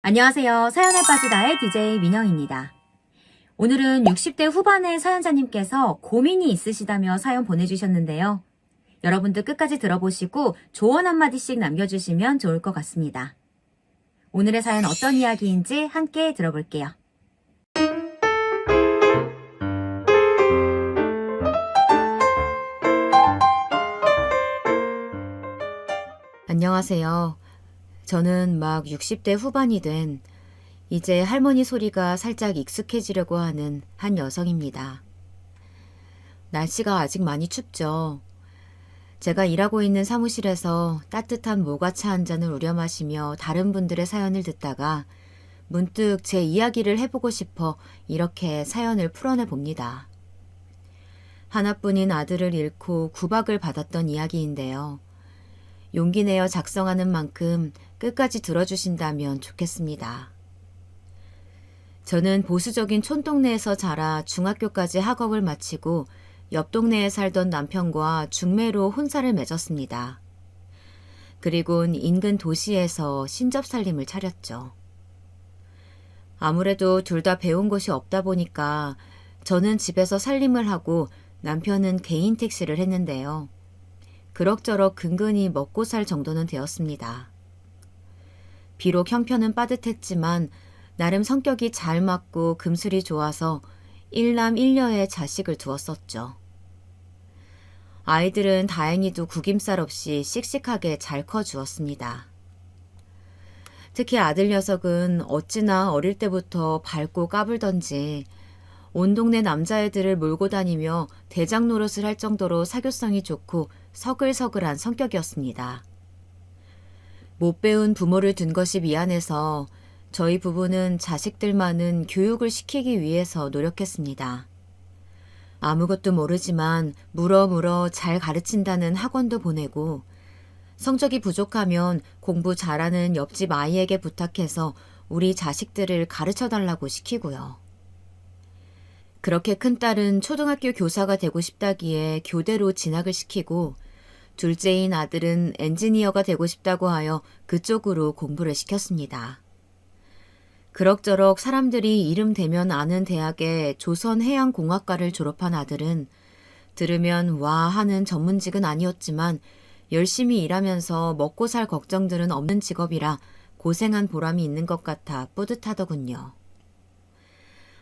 안녕하세요. 사연에 빠지다의 DJ 민영입니다. 오늘은 60대 후반의 사연자님께서 고민이 있으시다며 사연 보내주셨는데요. 여러분들 끝까지 들어보시고 조언 한마디씩 남겨주시면 좋을 것 같습니다. 오늘의 사연 어떤 이야기인지 함께 들어볼게요. 안녕하세요. 저는 막 60대 후반이 된 이제 할머니 소리가 살짝 익숙해지려고 하는 한 여성입니다. 날씨가 아직 많이 춥죠. 제가 일하고 있는 사무실에서 따뜻한 모가차 한 잔을 우려 마시며 다른 분들의 사연을 듣다가 문득 제 이야기를 해보고 싶어 이렇게 사연을 풀어내 봅니다. 하나뿐인 아들을 잃고 구박을 받았던 이야기인데요. 용기 내어 작성하는 만큼 끝까지 들어주신다면 좋겠습니다. 저는 보수적인 촌동네에서 자라 중학교까지 학업을 마치고 옆 동네에 살던 남편과 중매로 혼사를 맺었습니다. 그리곤 인근 도시에서 신접살림을 차렸죠. 아무래도 둘 다 배운 것이 없다 보니까 저는 집에서 살림을 하고 남편은 개인 택시를 했는데요. 그럭저럭 근근히 먹고 살 정도는 되었습니다. 비록 형편은 빠듯했지만 나름 성격이 잘 맞고 금슬이 좋아서 일남 일녀의 자식을 두었었죠. 아이들은 다행히도 구김살 없이 씩씩하게 잘 커주었습니다. 특히 아들 녀석은 어찌나 어릴 때부터 밝고 까불던지 온 동네 남자애들을 몰고 다니며 대장 노릇을 할 정도로 사교성이 좋고 서글서글한 성격이었습니다. 못 배운 부모를 둔 것이 미안해서 저희 부부는 자식들만은 교육을 시키기 위해서 노력했습니다. 아무것도 모르지만 물어 잘 가르친다는 학원도 보내고 성적이 부족하면 공부 잘하는 옆집 아이에게 부탁해서 우리 자식들을 가르쳐달라고 시키고요. 그렇게 큰딸은 초등학교 교사가 되고 싶다기에 교대로 진학을 시키고 둘째인 아들은 엔지니어가 되고 싶다고 하여 그쪽으로 공부를 시켰습니다. 그럭저럭 사람들이 이름 대면 아는 대학의 조선해양공학과를 졸업한 아들은 들으면 와 하는 전문직은 아니었지만 열심히 일하면서 먹고 살 걱정들은 없는 직업이라 고생한 보람이 있는 것 같아 뿌듯하더군요.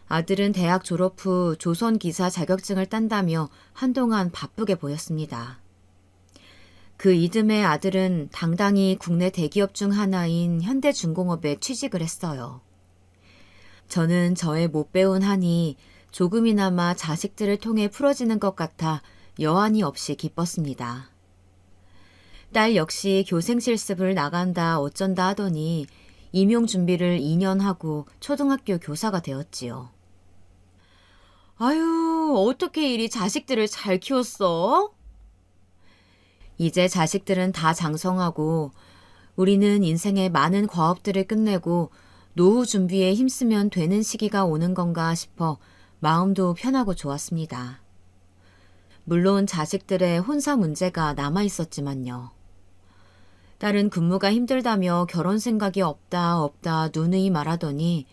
아들은 대학 졸업 후 조선기사 자격증을 딴다며 한동안 바쁘게 보였습니다. 그 이듬해 아들은 당당히 국내 대기업 중 하나인 현대중공업에 취직을 했어요. 저는 저의 못 배운 한이 조금이나마 자식들을 통해 풀어지는 것 같아 여한이 없이 기뻤습니다. 딸 역시 교생 실습을 나간다 어쩐다 하더니 임용 준비를 2년 하고 초등학교 교사가 되었지요. 아유, 어떻게 이리 자식들을 잘 키웠어? 이제 자식들은 다 장성하고 우리는 인생의 많은 과업들을 끝내고 노후 준비에 힘쓰면 되는 시기가 오는 건가 싶어 마음도 편하고 좋았습니다. 물론 자식들의 혼사 문제가 남아 있었지만요. 딸은 근무가 힘들다며 결혼 생각이 없다 누누이 말하더니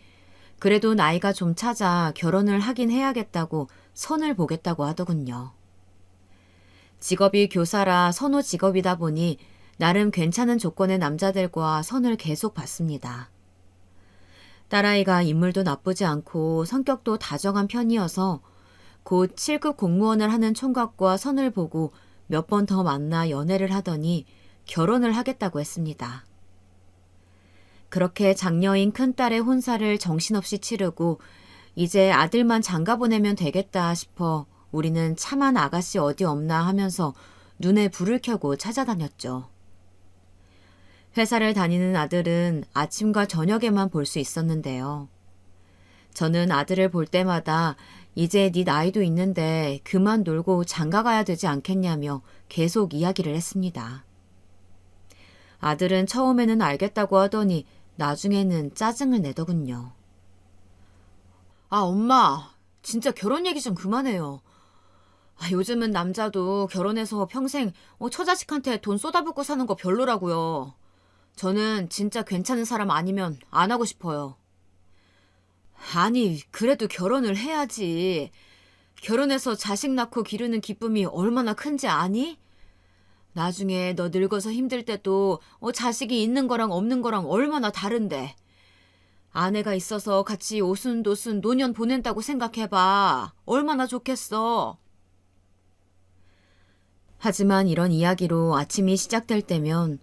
그래도 나이가 좀 차자 결혼을 하긴 해야겠다고 선을 보겠다고 하더군요. 직업이 교사라 선호 직업이다 보니 나름 괜찮은 조건의 남자들과 선을 계속 봤습니다. 딸아이가 인물도 나쁘지 않고 성격도 다정한 편이어서 곧 7급 공무원을 하는 총각과 선을 보고 몇 번 더 만나 연애를 하더니 결혼을 하겠다고 했습니다. 그렇게 장녀인 큰딸의 혼사를 정신없이 치르고 이제 아들만 장가 보내면 되겠다 싶어 우리는 참한 아가씨 어디 없나 하면서 눈에 불을 켜고 찾아다녔죠. 회사를 다니는 아들은 아침과 저녁에만 볼 수 있었는데요. 저는 아들을 볼 때마다 이제 네 나이도 있는데 그만 놀고 장가 가야 되지 않겠냐며 계속 이야기를 했습니다. 아들은 처음에는 알겠다고 하더니 나중에는 짜증을 내더군요. 아, 엄마, 진짜 결혼 얘기 좀 그만해요. 요즘은 남자도 결혼해서 평생 처자식한테 돈 쏟아붓고 사는 거 별로라고요. 저는 진짜 괜찮은 사람 아니면 안 하고 싶어요. 아니, 그래도 결혼을 해야지. 결혼해서 자식 낳고 기르는 기쁨이 얼마나 큰지 아니? 나중에 너 늙어서 힘들 때도 자식이 있는 거랑 없는 거랑 얼마나 다른데. 아내가 있어서 같이 오순도순 노년 보낸다고 생각해봐. 얼마나 좋겠어. 하지만 이런 이야기로 아침이 시작될 때면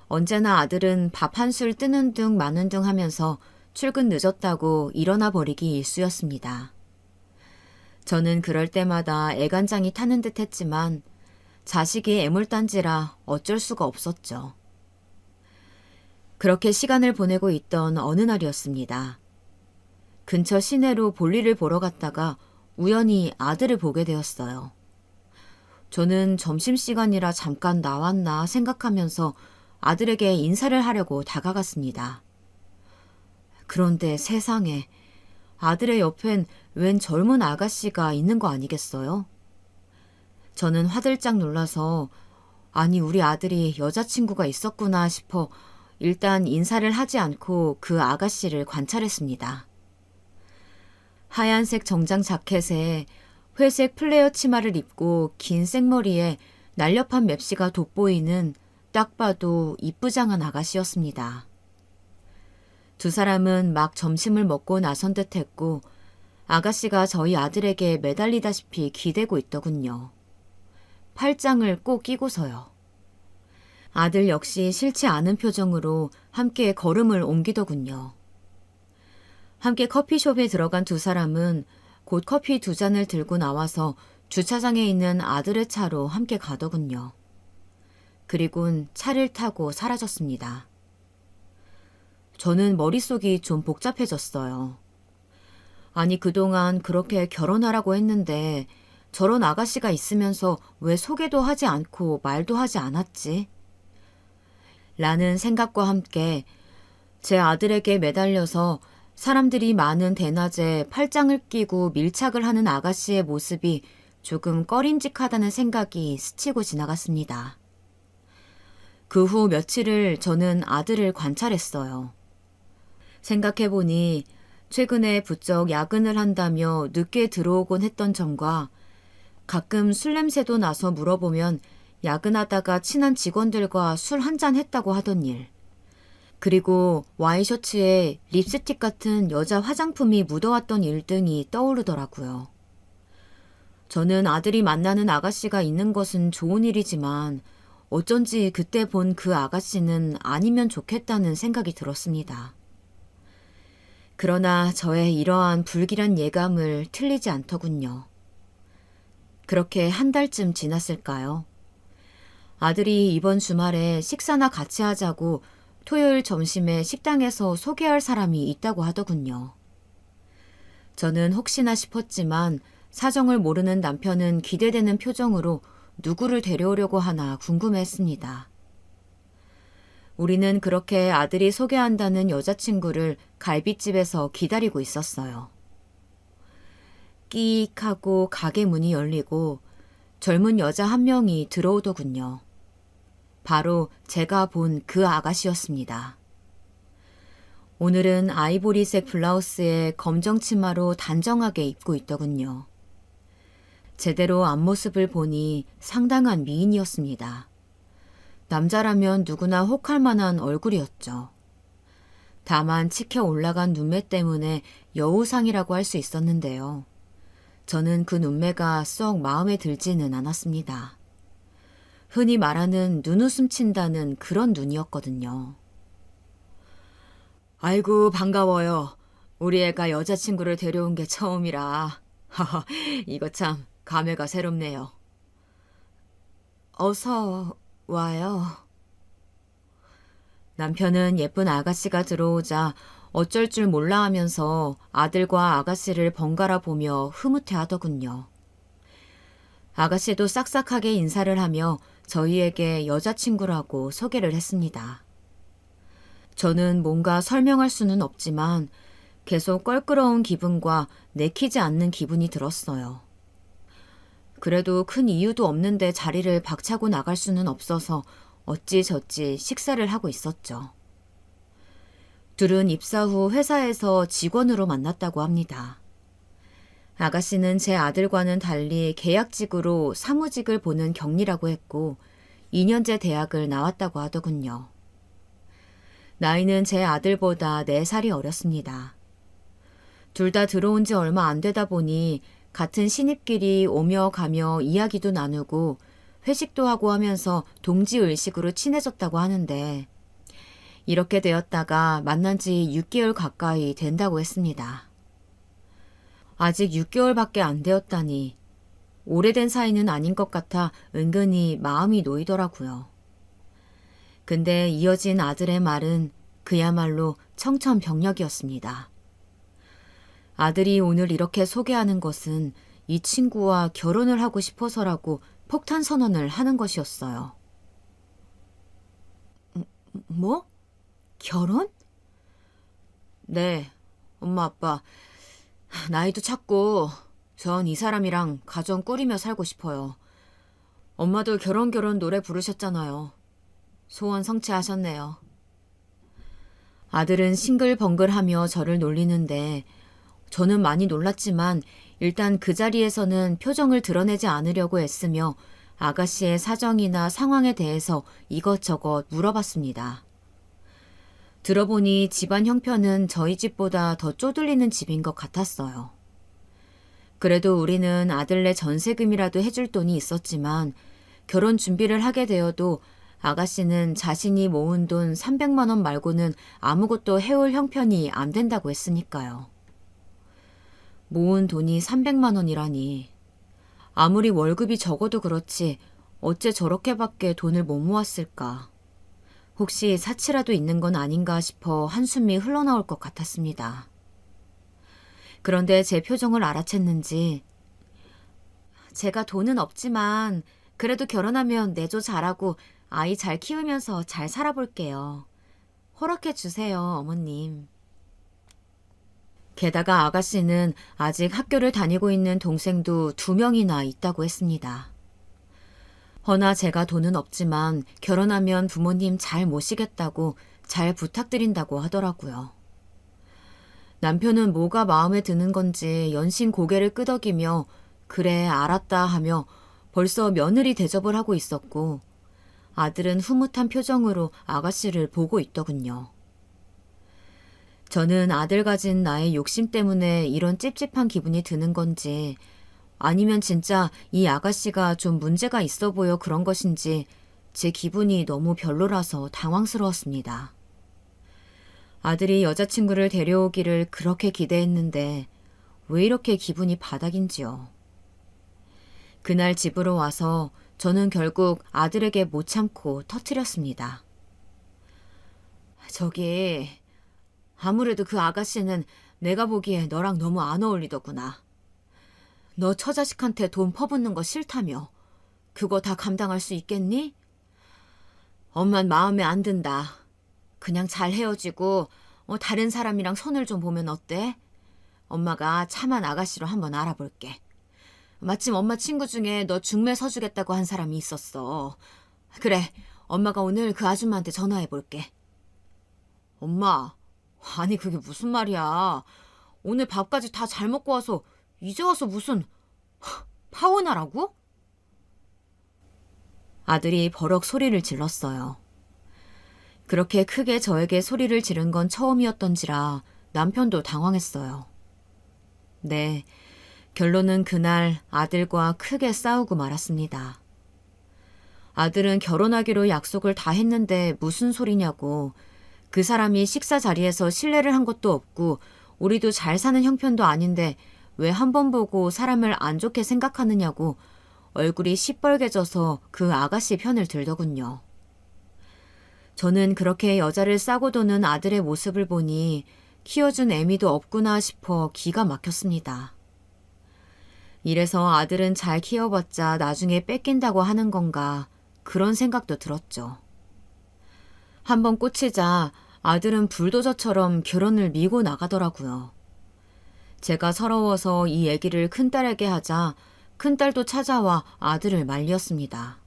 언제나 아들은 밥 한 술 뜨는 둥 마는 둥 하면서 출근 늦었다고 일어나 버리기 일쑤였습니다. 저는 그럴 때마다 애간장이 타는 듯 했지만 자식이 애물단지라 어쩔 수가 없었죠. 그렇게 시간을 보내고 있던 어느 날이었습니다. 근처 시내로 볼일을 보러 갔다가 우연히 아들을 보게 되었어요. 저는 점심시간이라 잠깐 나왔나 생각하면서 아들에게 인사를 하려고 다가갔습니다. 그런데 세상에, 아들의 옆엔 웬 젊은 아가씨가 있는 거 아니겠어요? 저는 화들짝 놀라서 아니 우리 아들이 여자친구가 있었구나 싶어 일단 인사를 하지 않고 그 아가씨를 관찰했습니다. 하얀색 정장 자켓에 회색 플레어 치마를 입고 긴 생머리에 날렵한 맵시가 돋보이는 딱 봐도 이쁘장한 아가씨였습니다. 두 사람은 막 점심을 먹고 나선 듯 했고 아가씨가 저희 아들에게 매달리다시피 기대고 있더군요. 팔짱을 꼭 끼고서요. 아들 역시 싫지 않은 표정으로 함께 걸음을 옮기더군요. 함께 커피숍에 들어간 두 사람은 곧 커피 두 잔을 들고 나와서 주차장에 있는 아들의 차로 함께 가더군요. 그리곤 차를 타고 사라졌습니다. 저는 머릿속이 좀 복잡해졌어요. 아니 그동안 그렇게 결혼하라고 했는데 저런 아가씨가 있으면서 왜 소개도 하지 않고 말도 하지 않았지? 라는 생각과 함께 제 아들에게 매달려서 사람들이 많은 대낮에 팔짱을 끼고 밀착을 하는 아가씨의 모습이 조금 꺼림직하다는 생각이 스치고 지나갔습니다. 그 후 며칠을 저는 아들을 관찰했어요. 생각해보니 최근에 부쩍 야근을 한다며 늦게 들어오곤 했던 점과 가끔 술 냄새도 나서 물어보면 야근하다가 친한 직원들과 술 한잔 했다고 하던 일. 그리고 와이셔츠에 립스틱 같은 여자 화장품이 묻어왔던 일 등이 떠오르더라고요. 저는 아들이 만나는 아가씨가 있는 것은 좋은 일이지만 어쩐지 그때 본 그 아가씨는 아니면 좋겠다는 생각이 들었습니다. 그러나 저의 이러한 불길한 예감을 틀리지 않더군요. 그렇게 한 달쯤 지났을까요? 아들이 이번 주말에 식사나 같이 하자고 토요일 점심에 식당에서 소개할 사람이 있다고 하더군요. 저는 혹시나 싶었지만 사정을 모르는 남편은 기대되는 표정으로 누구를 데려오려고 하나 궁금해했습니다. 우리는 그렇게 아들이 소개한다는 여자친구를 갈빗집에서 기다리고 있었어요. 끼익 하고 가게 문이 열리고 젊은 여자 한 명이 들어오더군요. 바로 제가 본 그 아가씨였습니다. 오늘은 아이보리색 블라우스에 검정 치마로 단정하게 입고 있더군요. 제대로 앞모습을 보니 상당한 미인이었습니다. 남자라면 누구나 혹할 만한 얼굴이었죠. 다만 치켜 올라간 눈매 때문에 여우상이라고 할 수 있었는데요. 저는 그 눈매가 썩 마음에 들지는 않았습니다. 흔히 말하는 눈웃음 친다는 그런 눈이었거든요. 아이고 반가워요. 우리 애가 여자친구를 데려온 게 처음이라. 하하, 이거 참 감회가 새롭네요. 어서 와요. 남편은 예쁜 아가씨가 들어오자 어쩔 줄 몰라 하면서 아들과 아가씨를 번갈아 보며 흐뭇해하더군요. 아가씨도 싹싹하게 인사를 하며 저희에게 여자친구라고 소개를 했습니다. 저는 뭔가 설명할 수는 없지만 계속 껄끄러운 기분과 내키지 않는 기분이 들었어요. 그래도 큰 이유도 없는데 자리를 박차고 나갈 수는 없어서 어찌저찌 식사를 하고 있었죠. 둘은 입사 후 회사에서 직원으로 만났다고 합니다. 아가씨는 제 아들과는 달리 계약직으로 사무직을 보는 격리라고 했고 2년제 대학을 나왔다고 하더군요. 나이는 제 아들보다 4살이 어렸습니다. 둘 다 들어온 지 얼마 안 되다 보니 같은 신입끼리 오며 가며 이야기도 나누고 회식도 하고 하면서 동지의식으로 친해졌다고 하는데 이렇게 되었다가 만난 지 6개월 가까이 된다고 했습니다. 아직 6개월밖에 안 되었다니 오래된 사이는 아닌 것 같아 은근히 마음이 놓이더라고요. 근데 이어진 아들의 말은 그야말로 청천벽력이었습니다. 아들이 오늘 이렇게 소개하는 것은 이 친구와 결혼을 하고 싶어서라고 폭탄 선언을 하는 것이었어요. 뭐? 결혼? 네, 엄마 아빠. 나이도 찼고 전 이 사람이랑 가정 꾸리며 살고 싶어요. 엄마도 결혼 노래 부르셨잖아요. 소원 성취하셨네요. 아들은 싱글벙글하며 저를 놀리는데 저는 많이 놀랐지만 일단 그 자리에서는 표정을 드러내지 않으려고 애쓰며 아가씨의 사정이나 상황에 대해서 이것저것 물어봤습니다. 들어보니 집안 형편은 저희 집보다 더 쪼들리는 집인 것 같았어요. 그래도 우리는 아들네 전세금이라도 해줄 돈이 있었지만 결혼 준비를 하게 되어도 아가씨는 자신이 모은 돈 300만 원 말고는 아무것도 해올 형편이 안 된다고 했으니까요. 모은 돈이 300만 원이라니. 아무리 월급이 적어도 그렇지 어째 저렇게밖에 돈을 못 모았을까. 혹시 사치라도 있는 건 아닌가 싶어 한숨이 흘러나올 것 같았습니다. 그런데 제 표정을 알아챘는지 제가 돈은 없지만 그래도 결혼하면 내조 잘하고 아이 잘 키우면서 잘 살아볼게요. 허락해 주세요, 어머님. 게다가 아가씨는 아직 학교를 다니고 있는 동생도 2명이나 있다고 했습니다. 허나 제가 돈은 없지만 결혼하면 부모님 잘 모시겠다고 잘 부탁드린다고 하더라고요. 남편은 뭐가 마음에 드는 건지 연신 고개를 끄덕이며 그래 알았다 하며 벌써 며느리 대접을 하고 있었고 아들은 흐뭇한 표정으로 아가씨를 보고 있더군요. 저는 아들 가진 나의 욕심 때문에 이런 찝찝한 기분이 드는 건지 아니면 진짜 이 아가씨가 좀 문제가 있어 보여 그런 것인지 제 기분이 너무 별로라서 당황스러웠습니다. 아들이 여자친구를 데려오기를 그렇게 기대했는데 왜 이렇게 기분이 바닥인지요. 그날 집으로 와서 저는 결국 아들에게 못 참고 터뜨렸습니다. 저기 아무래도 그 아가씨는 내가 보기에 너랑 너무 안 어울리더구나. 너 처자식한테 돈 퍼붓는 거 싫다며. 그거 다 감당할 수 있겠니? 엄만 마음에 안 든다. 그냥 잘 헤어지고 다른 사람이랑 손을 좀 보면 어때? 엄마가 참한 아가씨로 한번 알아볼게. 마침 엄마 친구 중에 너 중매 서주겠다고 한 사람이 있었어. 그래, 엄마가 오늘 그 아줌마한테 전화해볼게. 엄마, 아니 그게 무슨 말이야. 오늘 밥까지 다 잘 먹고 와서 이제 와서 무슨 파혼하라고? 아들이 버럭 소리를 질렀어요. 그렇게 크게 저에게 소리를 지른 건 처음이었던지라 남편도 당황했어요. 네, 결론은 그날 아들과 크게 싸우고 말았습니다. 아들은 결혼하기로 약속을 다 했는데 무슨 소리냐고 그 사람이 식사 자리에서 실례를 한 것도 없고 우리도 잘 사는 형편도 아닌데 왜 한 번 보고 사람을 안 좋게 생각하느냐고 얼굴이 시뻘개져서 그 아가씨 편을 들더군요. 저는 그렇게 여자를 싸고 도는 아들의 모습을 보니 키워준 애미도 없구나 싶어 기가 막혔습니다. 이래서 아들은 잘 키워봤자 나중에 뺏긴다고 하는 건가 그런 생각도 들었죠. 한번 꽂히자 아들은 불도저처럼 결혼을 미고 나가더라고요. 제가 서러워서 이 얘기를 큰딸에게 하자 큰딸도 찾아와 아들을 말렸습니다.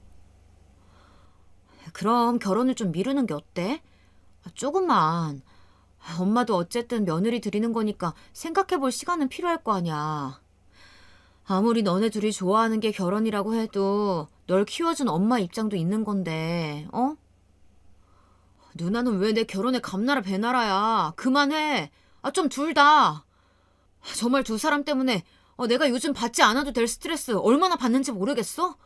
그럼 결혼을 좀 미루는 게 어때? 조금만. 엄마도 어쨌든 며느리 드리는 거니까 생각해볼 시간은 필요할 거 아니야. 아무리 너네 둘이 좋아하는 게 결혼이라고 해도 널 키워준 엄마 입장도 있는 건데, 어? 누나는 왜 내 결혼에 감나라 배나라야. 그만해. 좀 둘 다. 정말 두 사람 때문에 내가 요즘 받지 않아도 될 스트레스 얼마나 받는지 모르겠어?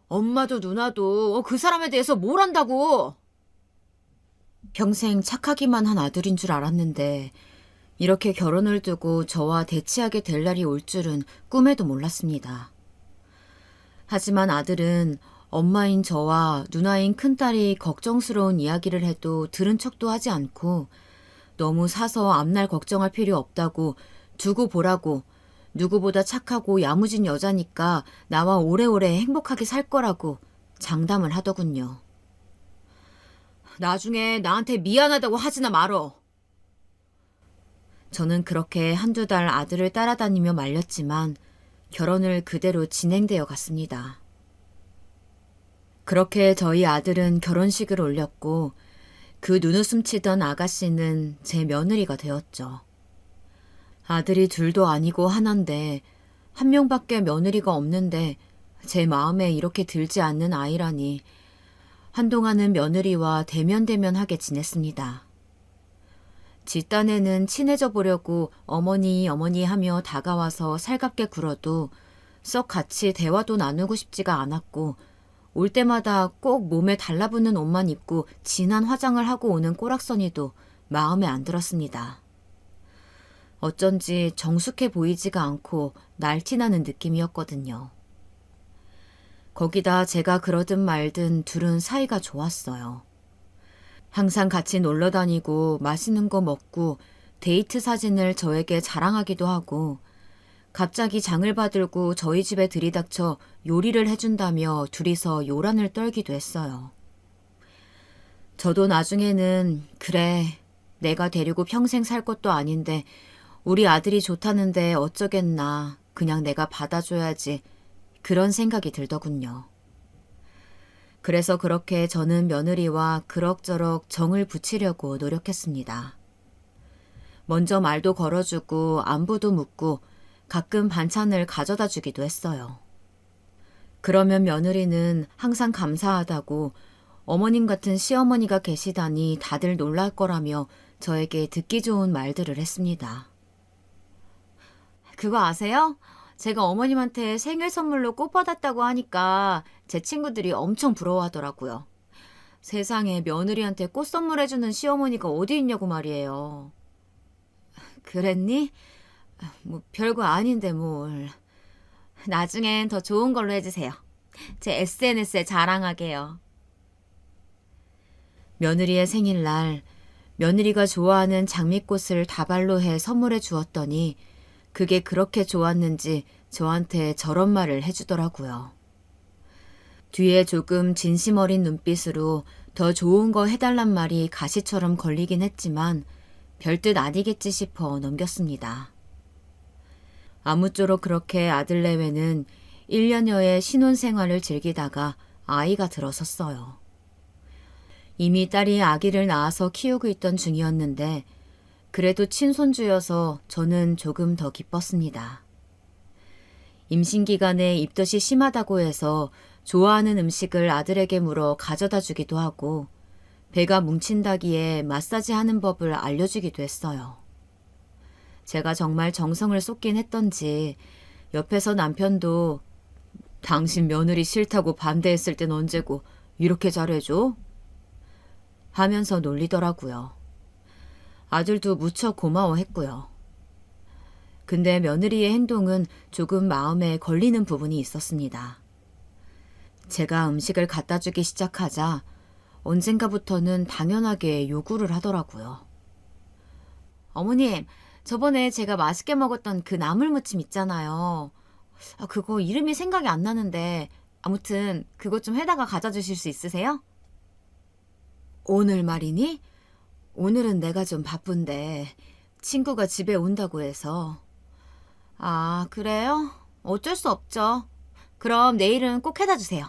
엄마도 누나도 그 사람에 대해서 뭘 안다고. 평생 착하기만 한 아들인 줄 알았는데 이렇게 결혼을 두고 저와 대치하게 될 날이 올 줄은 꿈에도 몰랐습니다. 하지만 아들은 엄마인 저와 누나인 큰딸이 걱정스러운 이야기를 해도 들은 척도 하지 않고 너무 사서 앞날 걱정할 필요 없다고 두고 보라고 누구보다 착하고 야무진 여자니까 나와 오래오래 행복하게 살 거라고 장담을 하더군요. 나중에 나한테 미안하다고 하지나 말어. 저는 그렇게 한두 달 아들을 따라다니며 말렸지만 결혼을 그대로 진행되어 갔습니다. 그렇게 저희 아들은 결혼식을 올렸고 그 눈웃음 치던 아가씨는 제 며느리가 되었죠. 아들이 둘도 아니고 하나인데 한 명밖에 며느리가 없는데 제 마음에 이렇게 들지 않는 아이라니 한동안은 며느리와 대면대면하게 지냈습니다. 뒷단에는 친해져 보려고 어머니 어머니 하며 다가와서 살갑게 굴어도 썩 같이 대화도 나누고 싶지가 않았고 올 때마다 꼭 몸에 달라붙는 옷만 입고 진한 화장을 하고 오는 꼬락서니도 마음에 안 들었습니다. 어쩐지 정숙해 보이지가 않고 날티나는 느낌이었거든요. 거기다 제가 그러든 말든 둘은 사이가 좋았어요. 항상 같이 놀러 다니고 맛있는 거 먹고 데이트 사진을 저에게 자랑하기도 하고 갑자기 장을 받들고 저희 집에 들이닥쳐 요리를 해준다며 둘이서 요란을 떨기도 했어요. 저도 나중에는 그래, 내가 데리고 평생 살 것도 아닌데 우리 아들이 좋다는데 어쩌겠나, 그냥 내가 받아줘야지, 그런 생각이 들더군요. 그래서 그렇게 저는 며느리와 그럭저럭 정을 붙이려고 노력했습니다. 먼저 말도 걸어주고 안부도 묻고 가끔 반찬을 가져다 주기도 했어요. 그러면 며느리는 항상 감사하다고 어머님 같은 시어머니가 계시다니 다들 놀랄 거라며 저에게 듣기 좋은 말들을 했습니다. 그거 아세요? 제가 어머님한테 생일 선물로 꽃 받았다고 하니까 제 친구들이 엄청 부러워하더라고요. 세상에 며느리한테 꽃 선물해주는 시어머니가 어디 있냐고 말이에요. 그랬니? 뭐 별거 아닌데 뭘. 나중엔 더 좋은 걸로 해주세요. 제 SNS에 자랑하게요. 며느리의 생일날 며느리가 좋아하는 장미꽃을 다발로 해 선물해 주었더니 그게 그렇게 좋았는지 저한테 저런 말을 해주더라고요. 뒤에 조금 진심 어린 눈빛으로 더 좋은 거 해달란 말이 가시처럼 걸리긴 했지만 별뜻 아니겠지 싶어 넘겼습니다. 아무쪼록 그렇게 아들 내외는 1년여의 신혼생활을 즐기다가 아이가 들어섰어요. 이미 딸이 아기를 낳아서 키우고 있던 중이었는데 그래도 친손주여서 저는 조금 더 기뻤습니다. 임신 기간에 입덧이 심하다고 해서 좋아하는 음식을 아들에게 물어 가져다 주기도 하고 배가 뭉친다기에 마사지 하는 법을 알려주기도 했어요. 제가 정말 정성을 쏟긴 했던지 옆에서 남편도 당신 며느리 싫다고 반대했을 땐 언제고 이렇게 잘해줘? 하면서 놀리더라고요. 아들도 무척 고마워했고요. 근데 며느리의 행동은 조금 마음에 걸리는 부분이 있었습니다. 제가 음식을 갖다 주기 시작하자 언젠가부터는 당연하게 요구를 하더라고요. 어머님, 저번에 제가 맛있게 먹었던 그 나물무침 있잖아요. 그거 이름이 생각이 안 나는데 아무튼 그것 좀 해다가 가져다 주실 수 있으세요? 오늘 말이니? 오늘은 내가 좀 바쁜데 친구가 집에 온다고 해서. 아, 그래요? 어쩔 수 없죠. 그럼 내일은 꼭 해다 주세요.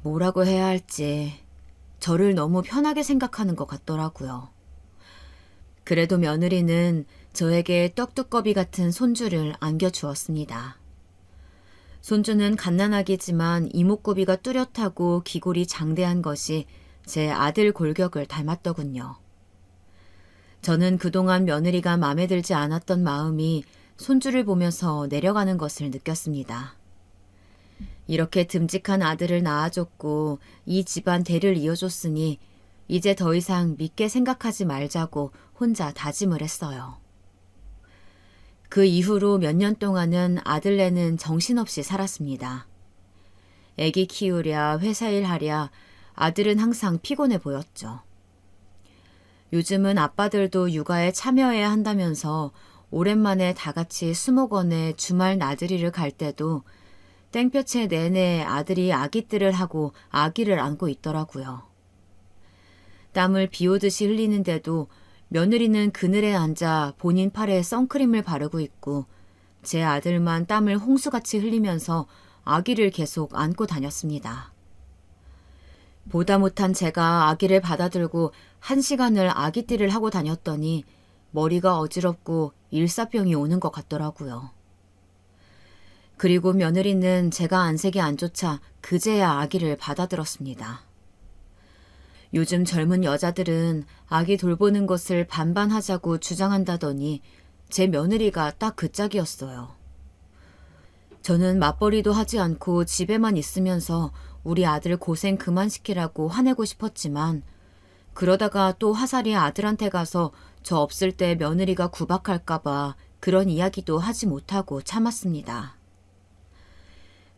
뭐라고 해야 할지 저를 너무 편하게 생각하는 것 같더라고요. 그래도 며느리는 저에게 떡두꺼비 같은 손주를 안겨주었습니다. 손주는 갓난아기지만 이목구비가 뚜렷하고 기골이 장대한 것이 제 아들 골격을 닮았더군요. 저는 그동안 며느리가 마음에 들지 않았던 마음이 손주를 보면서 내려가는 것을 느꼈습니다. 이렇게 듬직한 아들을 낳아줬고 이 집안 대를 이어줬으니 이제 더 이상 믿게 생각하지 말자고 혼자 다짐을 했어요. 그 이후로 몇 년 동안은 아들네는 정신없이 살았습니다. 애기 키우랴 회사 일하랴 아들은 항상 피곤해 보였죠. 요즘은 아빠들도 육아에 참여해야 한다면서 오랜만에 다 같이 수목원에 주말 나들이를 갈 때도 땡볕에 내내 아들이 아기뜰을 하고 아기를 안고 있더라고요. 땀을 비 오듯이 흘리는데도 며느리는 그늘에 앉아 본인 팔에 선크림을 바르고 있고 제 아들만 땀을 홍수같이 흘리면서 아기를 계속 안고 다녔습니다. 보다 못한 제가 아기를 받아들고 1시간을 아기띠를 하고 다녔더니 머리가 어지럽고 일사병이 오는 것 같더라고요. 그리고 며느리는 제가 안색이 안 좋자 그제야 아기를 받아들었습니다. 요즘 젊은 여자들은 아기 돌보는 것을 반반하자고 주장한다더니 제 며느리가 딱 그 짝이었어요. 저는 맞벌이도 하지 않고 집에만 있으면서 우리 아들 고생 그만 시키라고 화내고 싶었지만 그러다가 또 화살이 아들한테 가서 저 없을 때 며느리가 구박할까봐 그런 이야기도 하지 못하고 참았습니다.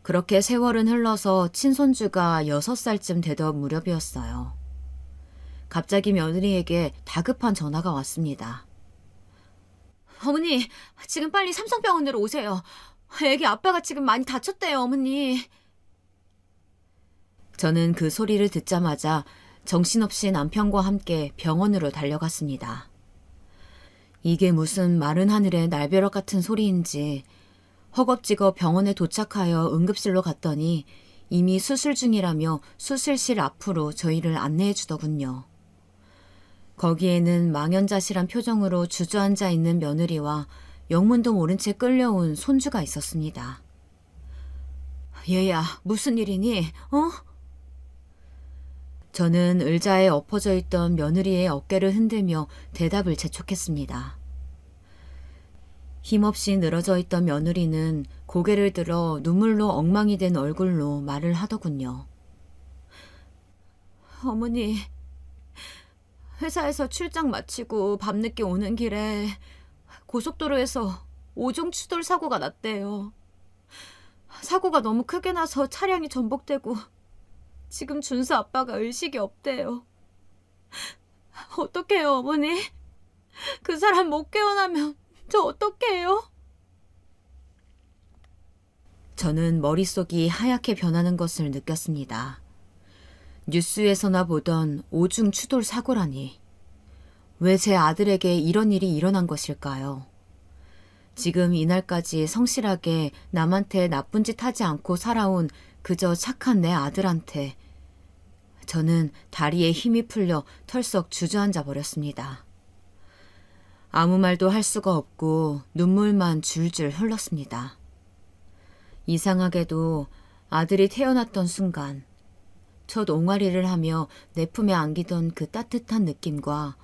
그렇게 세월은 흘러서 친손주가 6살쯤 되던 무렵이었어요. 갑자기 며느리에게 다급한 전화가 왔습니다. 어머니, 지금 빨리 삼성병원으로 오세요. 애기 아빠가 지금 많이 다쳤대요, 어머니. 저는 그 소리를 듣자마자 정신없이 남편과 함께 병원으로 달려갔습니다. 이게 무슨 마른 하늘의 날벼락 같은 소리인지 허겁지겁 병원에 도착하여 응급실로 갔더니 이미 수술 중이라며 수술실 앞으로 저희를 안내해 주더군요. 거기에는 망연자실한 표정으로 주저앉아 있는 며느리와 영문도 모른 채 끌려온 손주가 있었습니다. 얘야, 무슨 일이니? 저는 의자에 엎어져 있던 며느리의 어깨를 흔들며 대답을 재촉했습니다. 힘없이 늘어져 있던 며느리는 고개를 들어 눈물로 엉망이 된 얼굴로 말을 하더군요. 어머니, 회사에서 출장 마치고 밤늦게 오는 길에 고속도로에서 오종추돌 사고가 났대요. 사고가 너무 크게 나서 차량이 전복되고 지금 준수 아빠가 의식이 없대요. 어떡해요, 어머니? 그 사람 못 깨어나면 저 어떡해요? 저는 머릿속이 하얗게 변하는 것을 느꼈습니다. 뉴스에서나 보던 오중 추돌 사고라니. 왜 제 아들에게 이런 일이 일어난 것일까요? 지금 이날까지 성실하게 남한테 나쁜 짓 하지 않고 살아온 그저 착한 내 아들한테 저는 다리에 힘이 풀려 털썩 주저앉아 버렸습니다. 아무 말도 할 수가 없고 눈물만 줄줄 흘렀습니다. 이상하게도 아들이 태어났던 순간 첫 옹알이를 하며 내 품에 안기던 그 따뜻한 느낌과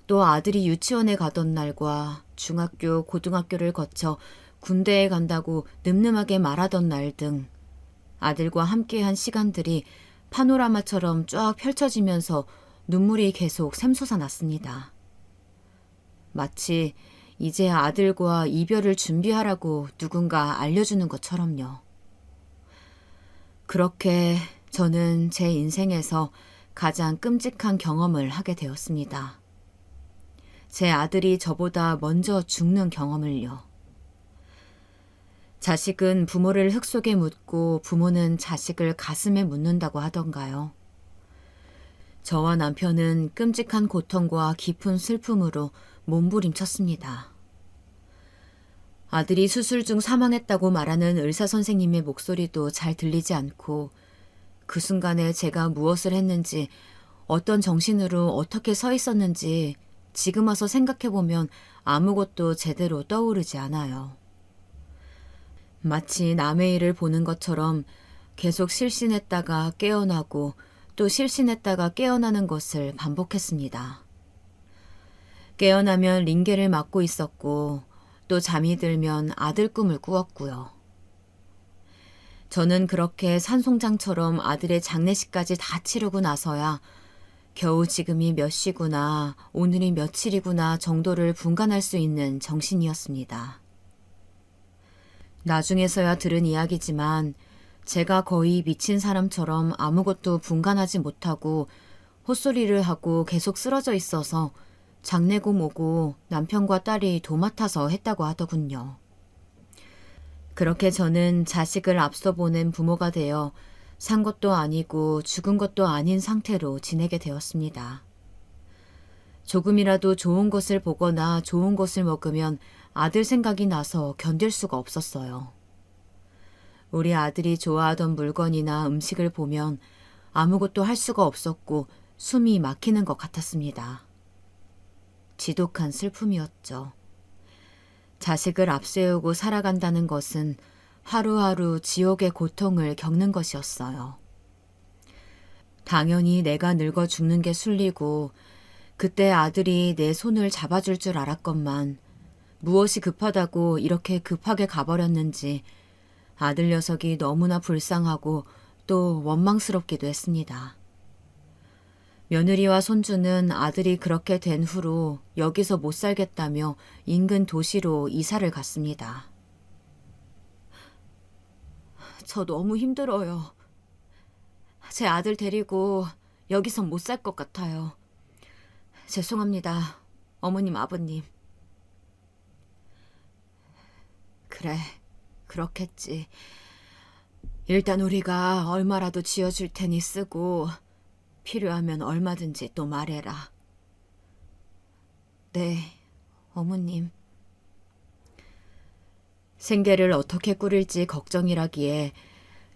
또 아들이 유치원에 가던 날과 중학교, 고등학교를 거쳐 군대에 간다고 늠름하게 말하던 날 등 아들과 함께한 시간들이 파노라마처럼 쫙 펼쳐지면서 눈물이 계속 샘솟아 났습니다. 마치 이제 아들과 이별을 준비하라고 누군가 알려주는 것처럼요. 그렇게 저는 제 인생에서 가장 끔찍한 경험을 하게 되었습니다. 제 아들이 저보다 먼저 죽는 경험을요. 자식은 부모를 흙 속에 묻고 부모는 자식을 가슴에 묻는다고 하던가요. 저와 남편은 끔찍한 고통과 깊은 슬픔으로 몸부림쳤습니다. 아들이 수술 중 사망했다고 말하는 의사 선생님의 목소리도 잘 들리지 않고 그 순간에 제가 무엇을 했는지, 어떤 정신으로 어떻게 서 있었는지 지금 와서 생각해보면 아무것도 제대로 떠오르지 않아요. 마치 남의 일을 보는 것처럼 계속 실신했다가 깨어나고 또 실신했다가 깨어나는 것을 반복했습니다. 깨어나면 링게를 맞고 있었고 또 잠이 들면 아들 꿈을 꾸었고요. 저는 그렇게 산송장처럼 아들의 장례식까지 다 치르고 나서야 겨우 지금이 몇 시구나, 오늘이 며칠이구나 정도를 분간할 수 있는 정신이었습니다. 나중에서야 들은 이야기지만 제가 거의 미친 사람처럼 아무것도 분간하지 못하고 헛소리를 하고 계속 쓰러져 있어서 장례고 뭐고 남편과 딸이 도맡아서 했다고 하더군요. 그렇게 저는 자식을 앞서 보낸 부모가 되어 산 것도 아니고 죽은 것도 아닌 상태로 지내게 되었습니다. 조금이라도 좋은 것을 보거나 좋은 것을 먹으면 아들 생각이 나서 견딜 수가 없었어요. 우리 아들이 좋아하던 물건이나 음식을 보면 아무것도 할 수가 없었고 숨이 막히는 것 같았습니다. 지독한 슬픔이었죠. 자식을 앞세우고 살아간다는 것은 하루하루 지옥의 고통을 겪는 것이었어요. 당연히 내가 늙어 죽는 게 술리고 그때 아들이 내 손을 잡아줄 줄 알았건만 무엇이 급하다고 이렇게 급하게 가버렸는지 아들 녀석이 너무나 불쌍하고 또 원망스럽기도 했습니다. 며느리와 손주는 아들이 그렇게 된 후로 여기서 못 살겠다며 인근 도시로 이사를 갔습니다. 저 너무 힘들어요. 제 아들 데리고 여기서 못 살 것 같아요. 죄송합니다, 어머님, 아버님. 그래, 그렇겠지. 일단 우리가 얼마라도 지어줄 테니 쓰고 필요하면 얼마든지 또 말해라. 네, 어머님. 생계를 어떻게 꾸릴지 걱정이라기에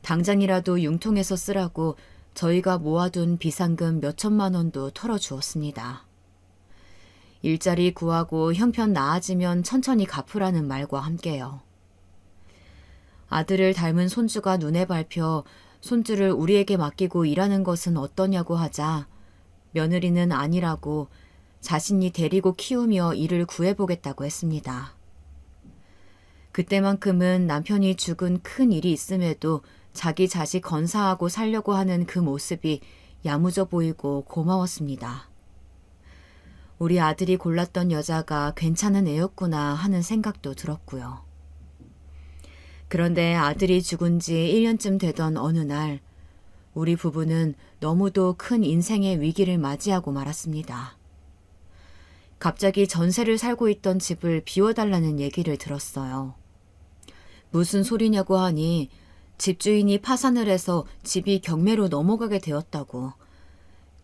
당장이라도 융통해서 쓰라고 저희가 모아둔 비상금 몇천만 원도 털어주었습니다. 일자리 구하고 형편 나아지면 천천히 갚으라는 말과 함께요. 아들을 닮은 손주가 눈에 밟혀 손주를 우리에게 맡기고 일하는 것은 어떠냐고 하자 며느리는 아니라고 자신이 데리고 키우며 일을 구해보겠다고 했습니다. 그때만큼은 남편이 죽은 큰 일이 있음에도 자기 자식 건사하고 살려고 하는 그 모습이 야무져 보이고 고마웠습니다. 우리 아들이 골랐던 여자가 괜찮은 애였구나 하는 생각도 들었고요. 그런데 아들이 죽은 지 1년쯤 되던 어느 날 우리 부부는 너무도 큰 인생의 위기를 맞이하고 말았습니다. 갑자기 전세를 살고 있던 집을 비워달라는 얘기를 들었어요. 무슨 소리냐고 하니 집주인이 파산을 해서 집이 경매로 넘어가게 되었다고,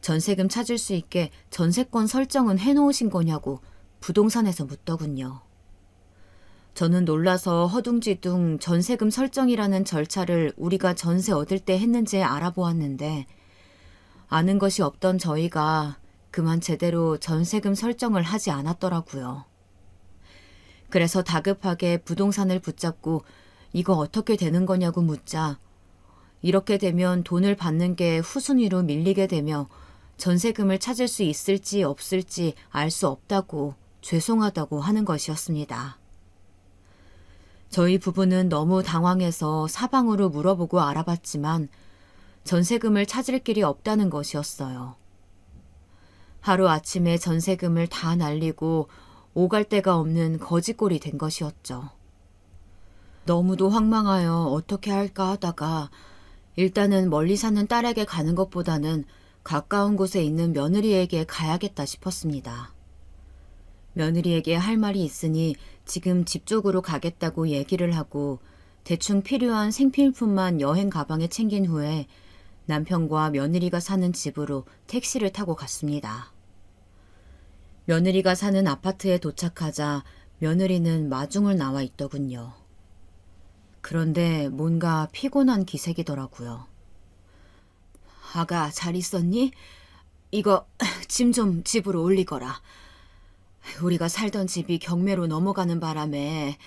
전세금 찾을 수 있게 전세권 설정은 해놓으신 거냐고 부동산에서 묻더군요. 저는 놀라서 허둥지둥 전세금 설정이라는 절차를 우리가 전세 얻을 때 했는지 알아보았는데 아는 것이 없던 저희가 그만 제대로 전세금 설정을 하지 않았더라고요. 그래서 다급하게 부동산을 붙잡고 이거 어떻게 되는 거냐고 묻자 이렇게 되면 돈을 받는 게 후순위로 밀리게 되며 전세금을 찾을 수 있을지 없을지 알 수 없다고 죄송하다고 하는 것이었습니다. 저희 부부는 너무 당황해서 사방으로 물어보고 알아봤지만 전세금을 찾을 길이 없다는 것이었어요. 하루아침에 전세금을 다 날리고 오갈 데가 없는 거지꼴이 된 것이었죠. 너무도 황망하여 어떻게 할까 하다가 일단은 멀리 사는 딸에게 가는 것보다는 가까운 곳에 있는 며느리에게 가야겠다 싶었습니다. 며느리에게 할 말이 있으니 지금 집 쪽으로 가겠다고 얘기를 하고 대충 필요한 생필품만 여행 가방에 챙긴 후에 남편과 며느리가 사는 집으로 택시를 타고 갔습니다. 며느리가 사는 아파트에 도착하자 며느리는 마중을 나와 있더군요. 그런데 뭔가 피곤한 기색이더라고요. 아가, 잘 있었니? 이거 짐 좀 집으로 올리거라. 우리가 살던 집이 경매로 넘어가는 바람에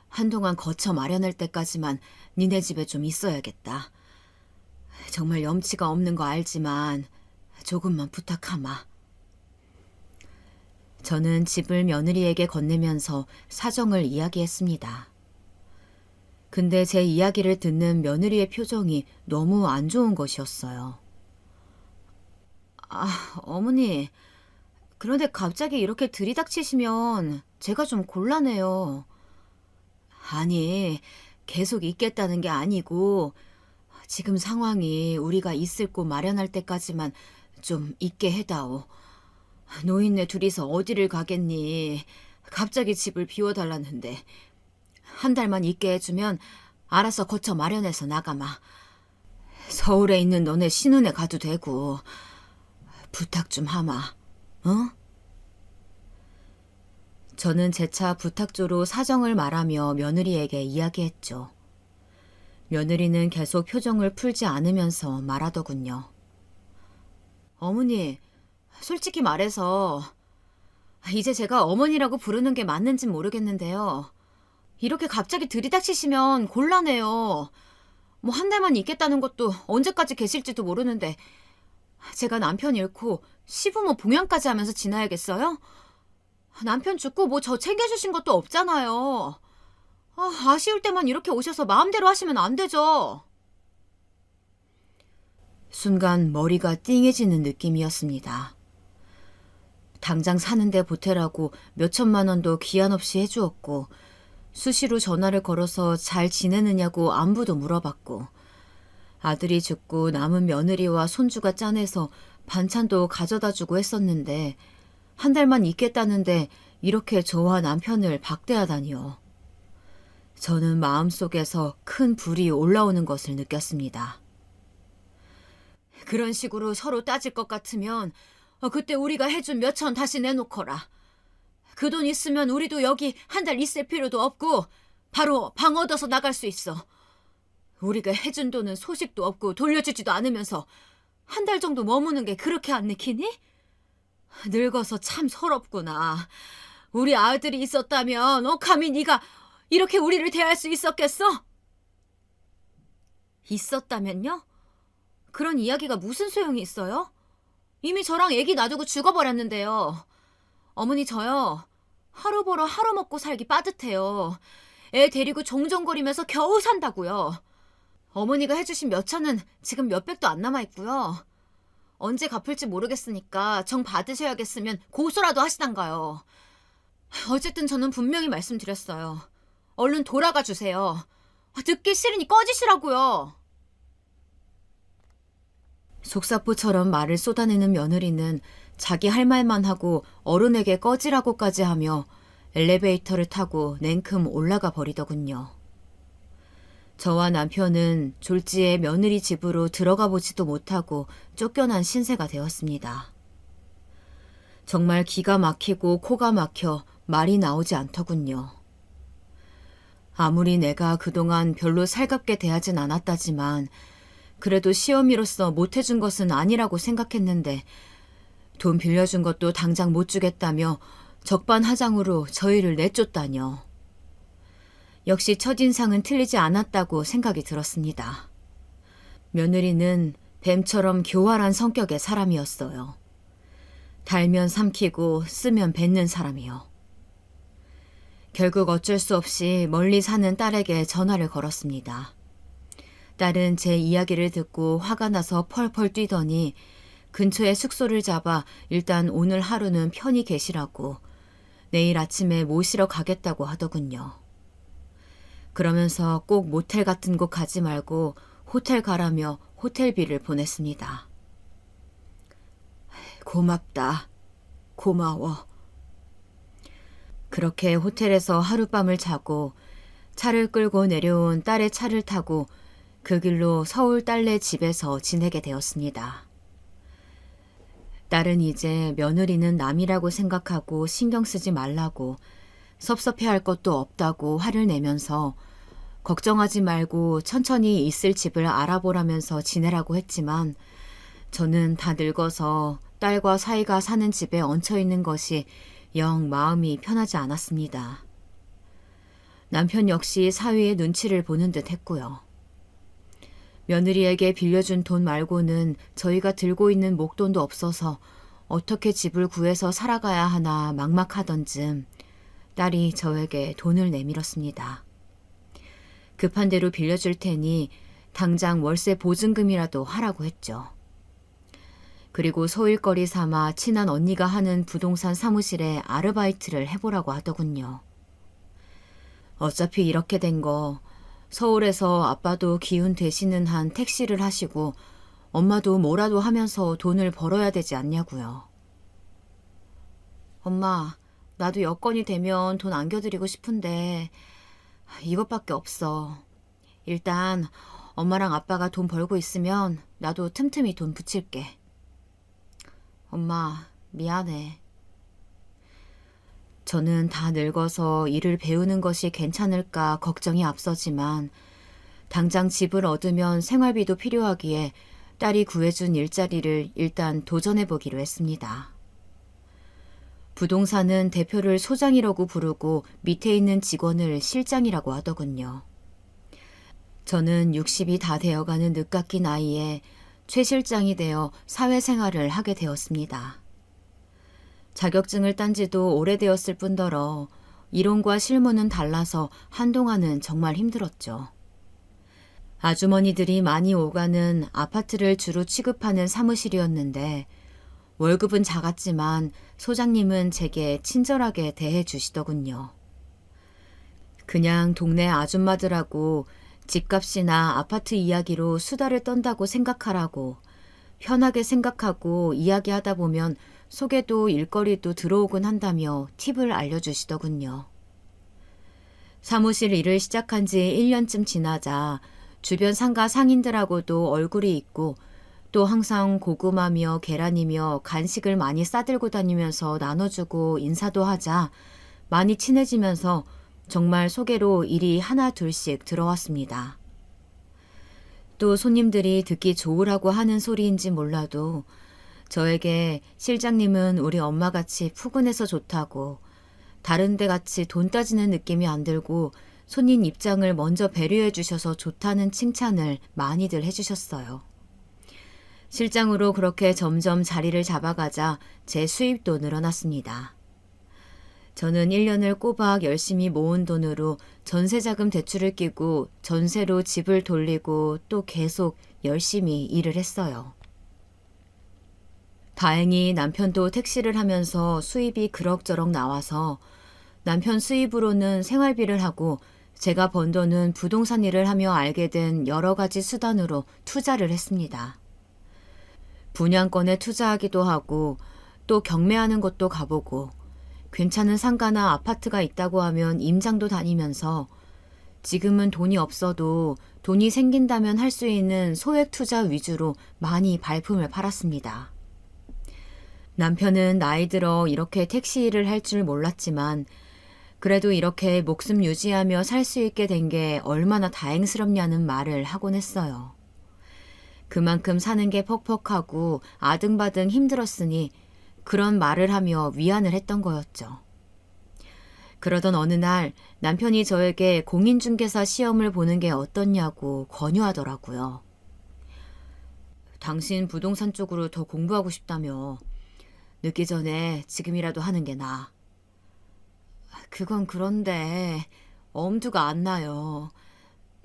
한동안 거처 마련할 때까지만 니네 집에 좀 있어야겠다. 정말 염치가 없는 거 알지만 조금만 부탁하마. 저는 집을 며느리에게 건네면서 사정을 이야기했습니다. 근데 제 이야기를 듣는 며느리의 표정이 너무 안 좋은 것이었어요. 어머니, 그런데 갑자기 이렇게 들이닥치시면 제가 좀 곤란해요. 아니, 계속 있겠다는 게 아니고 지금 상황이 우리가 있을 곳 마련할 때까지만 좀 있게 해다오. 노인네 둘이서 어디를 가겠니? 갑자기 집을 비워달라는데 한 달만 있게 해주면 알아서 거처 마련해서 나가마. 서울에 있는 너네 신혼에 가도 되고 부탁 좀 하마. 어? 저는 재차 부탁조로 사정을 말하며 며느리에게 이야기했죠. 며느리는 계속 표정을 풀지 않으면서 말하더군요. 어머니, 솔직히 말해서 이제 제가 어머니라고 부르는 게 맞는진 모르겠는데요. 이렇게 갑자기 들이닥치시면 곤란해요. 뭐 한 달만 있겠다는 것도 언제까지 계실지도 모르는데 제가 남편 잃고 시부모 봉양까지 하면서 지나야겠어요? 남편 죽고 뭐 저 챙겨주신 것도 없잖아요. 아쉬울 때만 이렇게 오셔서 마음대로 하시면 안 되죠. 순간 머리가 띵해지는 느낌이었습니다. 당장 사는데 보태라고 몇천만 원도 기한 없이 해주었고 수시로 전화를 걸어서 잘 지내느냐고 안부도 물어봤고 아들이 죽고 남은 며느리와 손주가 짠해서 반찬도 가져다주고 했었는데 한 달만 있겠다는데 이렇게 저와 남편을 박대하다니요. 저는 마음속에서 큰 불이 올라오는 것을 느꼈습니다. 그런 식으로 서로 따질 것 같으면 그때 우리가 해준 몇천 다시 내놓거라. 그 돈 있으면 우리도 여기 한 달 있을 필요도 없고 바로 방 얻어서 나갈 수 있어. 우리가 해준 돈은 소식도 없고 돌려주지도 않으면서 한 달 정도 머무는 게 그렇게 안 내키니? 늙어서 참 서럽구나. 우리 아들이 있었다면 감히 네가 이렇게 우리를 대할 수 있었겠어? 있었다면요? 그런 이야기가 무슨 소용이 있어요? 이미 저랑 애기 놔두고 죽어버렸는데요. 어머니 저요. 하루 벌어 하루 먹고 살기 빠듯해요. 애 데리고 종종거리면서 겨우 산다고요. 어머니가 해주신 몇천은 지금 몇백도 안 남아있고요. 언제 갚을지 모르겠으니까 정 받으셔야겠으면 고소라도 하시단가요. 어쨌든 저는 분명히 말씀드렸어요. 얼른 돌아가 주세요. 듣기 싫으니 꺼지시라고요. 속사포처럼 말을 쏟아내는 며느리는 자기 할 말만 하고 어른에게 꺼지라고까지 하며 엘리베이터를 타고 냉큼 올라가 버리더군요. 저와 남편은 졸지에 며느리 집으로 들어가 보지도 못하고 쫓겨난 신세가 되었습니다. 정말 기가 막히고 코가 막혀 말이 나오지 않더군요. 아무리 내가 그동안 별로 살갑게 대하진 않았다지만 그래도 시어미로서 못해준 것은 아니라고 생각했는데 돈 빌려준 것도 당장 못 주겠다며 적반하장으로 저희를 내쫓다뇨. 역시 첫인상은 틀리지 않았다고 생각이 들었습니다. 며느리는 뱀처럼 교활한 성격의 사람이었어요. 달면 삼키고 쓰면 뱉는 사람이요. 결국 어쩔 수 없이 멀리 사는 딸에게 전화를 걸었습니다. 딸은 제 이야기를 듣고 화가 나서 펄펄 뛰더니 근처에 숙소를 잡아 일단 오늘 하루는 편히 계시라고 내일 아침에 모시러 가겠다고 하더군요. 그러면서 꼭 모텔 같은 곳 가지 말고 호텔 가라며 호텔비를 보냈습니다. 고맙다. 고마워. 그렇게 호텔에서 하룻밤을 자고 차를 끌고 내려온 딸의 차를 타고 그 길로 서울 딸네 집에서 지내게 되었습니다. 딸은 이제 며느리는 남이라고 생각하고 신경 쓰지 말라고 섭섭해할 것도 없다고 화를 내면서 걱정하지 말고 천천히 있을 집을 알아보라면서 지내라고 했지만 저는 다 늙어서 딸과 사이가 사는 집에 얹혀 있는 것이 영 마음이 편하지 않았습니다. 남편 역시 사위의 눈치를 보는 듯 했고요. 며느리에게 빌려준 돈 말고는 저희가 들고 있는 목돈도 없어서 어떻게 집을 구해서 살아가야 하나 막막하던 즈음 딸이 저에게 돈을 내밀었습니다. 급한 대로 빌려줄 테니 당장 월세 보증금이라도 하라고 했죠. 그리고 소일거리 삼아 친한 언니가 하는 부동산 사무실에 아르바이트를 해보라고 하더군요. 어차피 이렇게 된 거 서울에서 아빠도 기운 되시는 한 택시를 하시고 엄마도 뭐라도 하면서 돈을 벌어야 되지 않냐고요. 엄마, 나도 여건이 되면 돈 안겨드리고 싶은데 이것밖에 없어. 일단 엄마랑 아빠가 돈 벌고 있으면 나도 틈틈이 돈 붙일게. 엄마, 미안해. 저는 다 늙어서 일을 배우는 것이 괜찮을까 걱정이 앞서지만 당장 집을 얻으면 생활비도 필요하기에 딸이 구해준 일자리를 일단 도전해보기로 했습니다. 부동산은 대표를 소장이라고 부르고 밑에 있는 직원을 실장이라고 하더군요. 저는 60이 다 되어가는 늦깎이 나이에 최 실장이 되어 사회생활을 하게 되었습니다. 자격증을 딴 지도 오래되었을 뿐더러 이론과 실무는 달라서 한동안은 정말 힘들었죠. 아주머니들이 많이 오가는 아파트를 주로 취급하는 사무실이었는데 월급은 작았지만 소장님은 제게 친절하게 대해 주시더군요. 그냥 동네 아줌마들하고 집값이나 아파트 이야기로 수다를 떤다고 생각하라고 편하게 생각하고 이야기하다 보면 속에도 일거리도 들어오곤 한다며 팁을 알려주시더군요. 사무실 일을 시작한 지 1년쯤 지나자 주변 상가 상인들하고도 얼굴이 있고 또 항상 고구마며 계란이며 간식을 많이 싸들고 다니면서 나눠주고 인사도 하자 많이 친해지면서 정말 소개로 일이 하나 둘씩 들어왔습니다. 또 손님들이 듣기 좋으라고 하는 소리인지 몰라도 저에게 실장님은 우리 엄마같이 푸근해서 좋다고 다른 데 같이 돈 따지는 느낌이 안 들고 손님 입장을 먼저 배려해 주셔서 좋다는 칭찬을 많이들 해주셨어요. 실장으로 그렇게 점점 자리를 잡아가자 제 수입도 늘어났습니다. 저는 1년을 꼬박 열심히 모은 돈으로 전세자금 대출을 끼고 전세로 집을 돌리고 또 계속 열심히 일을 했어요. 다행히 남편도 택시를 하면서 수입이 그럭저럭 나와서 남편 수입으로는 생활비를 하고 제가 번 돈은 부동산 일을 하며 알게 된 여러 가지 수단으로 투자를 했습니다. 분양권에 투자하기도 하고 또 경매하는 곳도 가보고 괜찮은 상가나 아파트가 있다고 하면 임장도 다니면서 지금은 돈이 없어도 돈이 생긴다면 할 수 있는 소액 투자 위주로 많이 발품을 팔았습니다. 남편은 나이 들어 이렇게 택시 일을 할 줄 몰랐지만 그래도 이렇게 목숨 유지하며 살 수 있게 된 게 얼마나 다행스럽냐는 말을 하곤 했어요. 그만큼 사는 게 퍽퍽하고 아등바등 힘들었으니 그런 말을 하며 위안을 했던 거였죠. 그러던 어느 날 남편이 저에게 공인중개사 시험을 보는 게 어떻냐고 권유하더라고요. 당신 부동산 쪽으로 더 공부하고 싶다며 늦기 전에 지금이라도 하는 게 나아. 그건 그런데 엄두가 안 나요.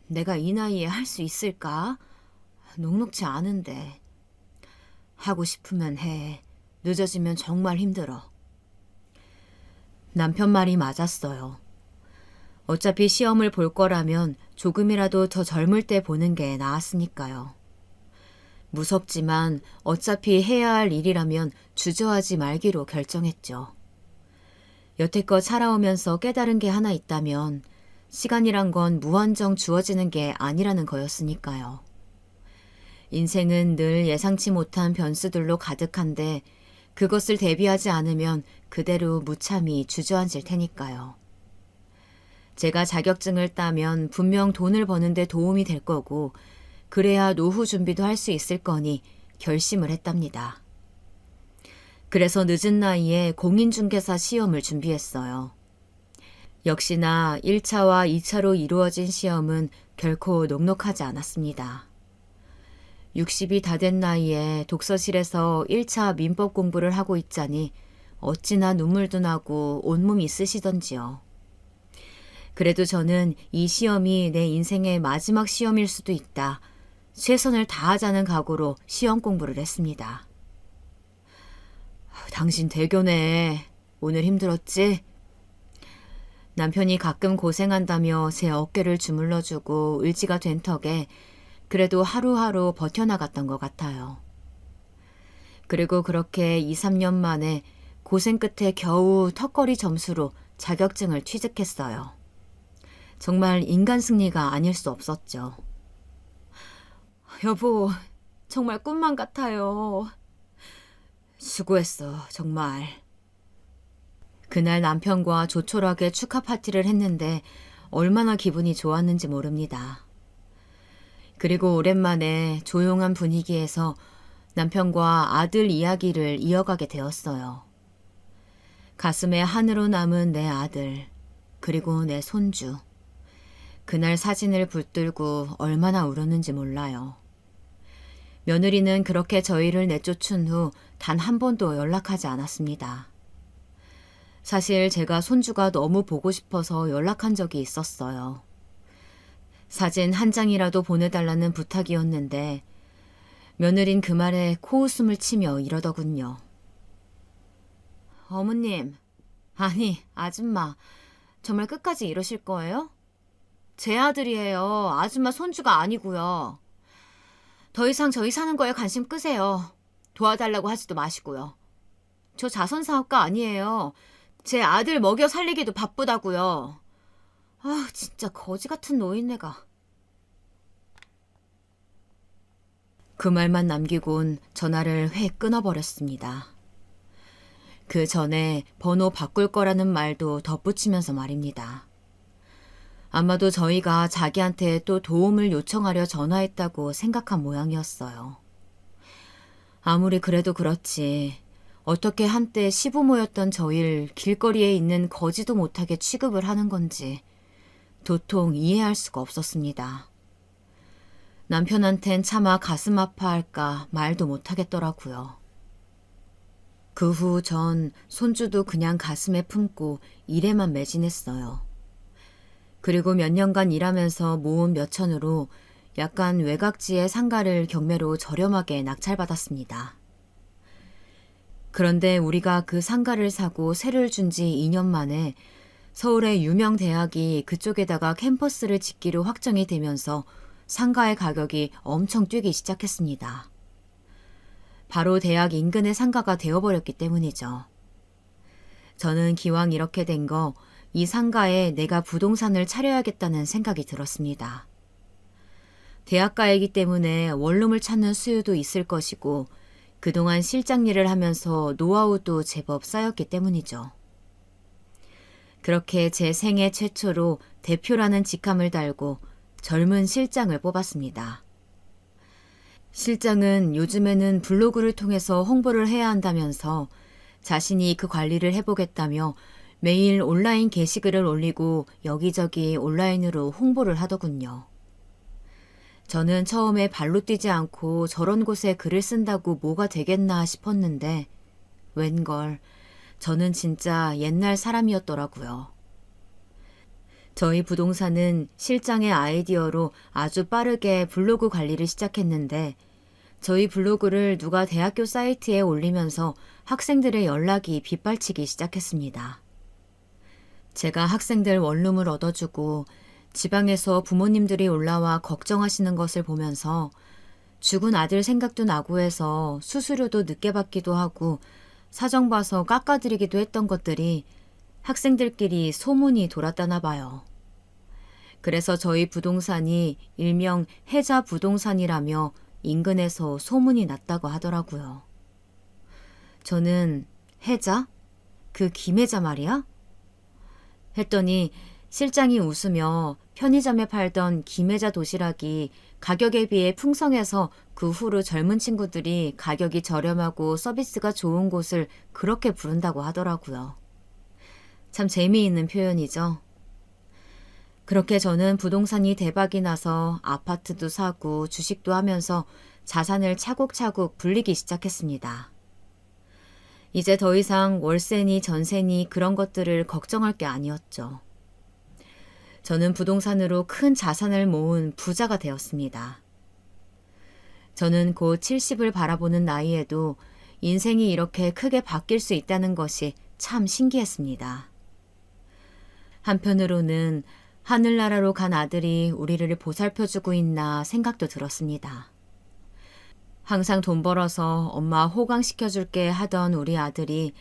내가 이 나이에 할 수 있을까? 녹록지 않은데. 하고 싶으면 해. 늦어지면 정말 힘들어. 남편 말이 맞았어요. 어차피 시험을 볼 거라면 조금이라도 더 젊을 때 보는 게 나았으니까요. 무섭지만 어차피 해야 할 일이라면 주저하지 말기로 결정했죠. 여태껏 살아오면서 깨달은 게 하나 있다면 시간이란 건 무한정 주어지는 게 아니라는 거였으니까요. 인생은 늘 예상치 못한 변수들로 가득한데 그것을 대비하지 않으면 그대로 무참히 주저앉을 테니까요. 제가 자격증을 따면 분명 돈을 버는 데 도움이 될 거고 그래야 노후 준비도 할 수 있을 거니 결심을 했답니다. 그래서 늦은 나이에 공인중개사 시험을 준비했어요. 역시나 1차와 2차로 이루어진 시험은 결코 녹록하지 않았습니다. 60이 다 된 나이에 독서실에서 1차 민법 공부를 하고 있자니 어찌나 눈물도 나고 온몸이 쓰시던지요. 그래도 저는 이 시험이 내 인생의 마지막 시험일 수도 있다. 최선을 다하자는 각오로 시험 공부를 했습니다. 당신 대견해. 오늘 힘들었지? 남편이 가끔 고생한다며 제 어깨를 주물러주고 의지가 된 턱에 그래도 하루하루 버텨나갔던 것 같아요. 그리고 그렇게 2, 3년 만에 고생 끝에 겨우 턱걸이 점수로 자격증을 취득했어요. 정말 인간 승리가 아닐 수 없었죠. 여보, 정말 꿈만 같아요. 수고했어, 정말. 그날 남편과 조촐하게 축하 파티를 했는데 얼마나 기분이 좋았는지 모릅니다. 그리고 오랜만에 조용한 분위기에서 남편과 아들 이야기를 이어가게 되었어요. 가슴에 한으로 남은 내 아들, 그리고 내 손주. 그날 사진을 붙들고 얼마나 울었는지 몰라요. 며느리는 그렇게 저희를 내쫓은 후 단 한 번도 연락하지 않았습니다. 사실 제가 손주가 너무 보고 싶어서 연락한 적이 있었어요. 사진 한 장이라도 보내달라는 부탁이었는데 며느린 그 말에 코웃음을 치며 이러더군요. 어머님, 아니 아줌마, 정말 끝까지 이러실 거예요? 제 아들이에요. 아줌마 손주가 아니고요. 더 이상 저희 사는 거에 관심 끄세요. 도와달라고 하지도 마시고요. 저 자선사업가 아니에요. 제 아들 먹여 살리기도 바쁘다고요. 아, 진짜 거지 같은 노인네가. 그 말만 남기곤 전화를 획 끊어버렸습니다. 그 전에 번호 바꿀 거라는 말도 덧붙이면서 말입니다. 아마도 저희가 자기한테 또 도움을 요청하려 전화했다고 생각한 모양이었어요. 아무리 그래도 그렇지 어떻게 한때 시부모였던 저희를 길거리에 있는 거지도 못하게 취급을 하는 건지 도통 이해할 수가 없었습니다. 남편한텐 차마 가슴 아파할까 말도 못하겠더라고요. 그 후 전 손주도 그냥 가슴에 품고 일에만 매진했어요. 그리고 몇 년간 일하면서 모은 몇 천으로 약간 외곽지의 상가를 경매로 저렴하게 낙찰받았습니다. 그런데 우리가 그 상가를 사고 세를 준 지 2년 만에 서울의 유명 대학이 그쪽에다가 캠퍼스를 짓기로 확정이 되면서 상가의 가격이 엄청 뛰기 시작했습니다. 바로 대학 인근의 상가가 되어버렸기 때문이죠. 저는 기왕 이렇게 된 거 이 상가에 내가 부동산을 차려야겠다는 생각이 들었습니다. 대학가이기 때문에 원룸을 찾는 수요도 있을 것이고 그동안 실장 일을 하면서 노하우도 제법 쌓였기 때문이죠. 그렇게 제 생애 최초로 대표라는 직함을 달고 젊은 실장을 뽑았습니다. 실장은 요즘에는 블로그를 통해서 홍보를 해야 한다면서 자신이 그 관리를 해보겠다며 매일 온라인 게시글을 올리고 여기저기 온라인으로 홍보를 하더군요. 저는 처음에 발로 뛰지 않고 저런 곳에 글을 쓴다고 뭐가 되겠나 싶었는데 웬걸 저는 진짜 옛날 사람이었더라고요. 저희 부동산은 실장의 아이디어로 아주 빠르게 블로그 관리를 시작했는데 저희 블로그를 누가 대학교 사이트에 올리면서 학생들의 연락이 빗발치기 시작했습니다. 제가 학생들 원룸을 얻어주고 지방에서 부모님들이 올라와 걱정하시는 것을 보면서 죽은 아들 생각도 나고 해서 수수료도 늦게 받기도 하고 사정 봐서 깎아드리기도 했던 것들이 학생들끼리 소문이 돌았다나 봐요. 그래서 저희 부동산이 일명 해자 부동산이라며 인근에서 소문이 났다고 하더라고요. 저는 해자? 그 김혜자 말이야? 했더니 실장이 웃으며 편의점에 팔던 김혜자 도시락이 가격에 비해 풍성해서 그 후로 젊은 친구들이 가격이 저렴하고 서비스가 좋은 곳을 그렇게 부른다고 하더라고요. 참 재미있는 표현이죠. 그렇게 저는 부동산이 대박이 나서 아파트도 사고 주식도 하면서 자산을 차곡차곡 불리기 시작했습니다. 이제 더 이상 월세니 전세니 그런 것들을 걱정할 게 아니었죠. 저는 부동산으로 큰 자산을 모은 부자가 되었습니다. 저는 곧 70을 바라보는 나이에도 인생이 이렇게 크게 바뀔 수 있다는 것이 참 신기했습니다. 한편으로는 하늘나라로 간 아들이 우리를 보살펴주고 있나 생각도 들었습니다. 항상 돈 벌어서 엄마 호강시켜줄게 하던 우리 아들이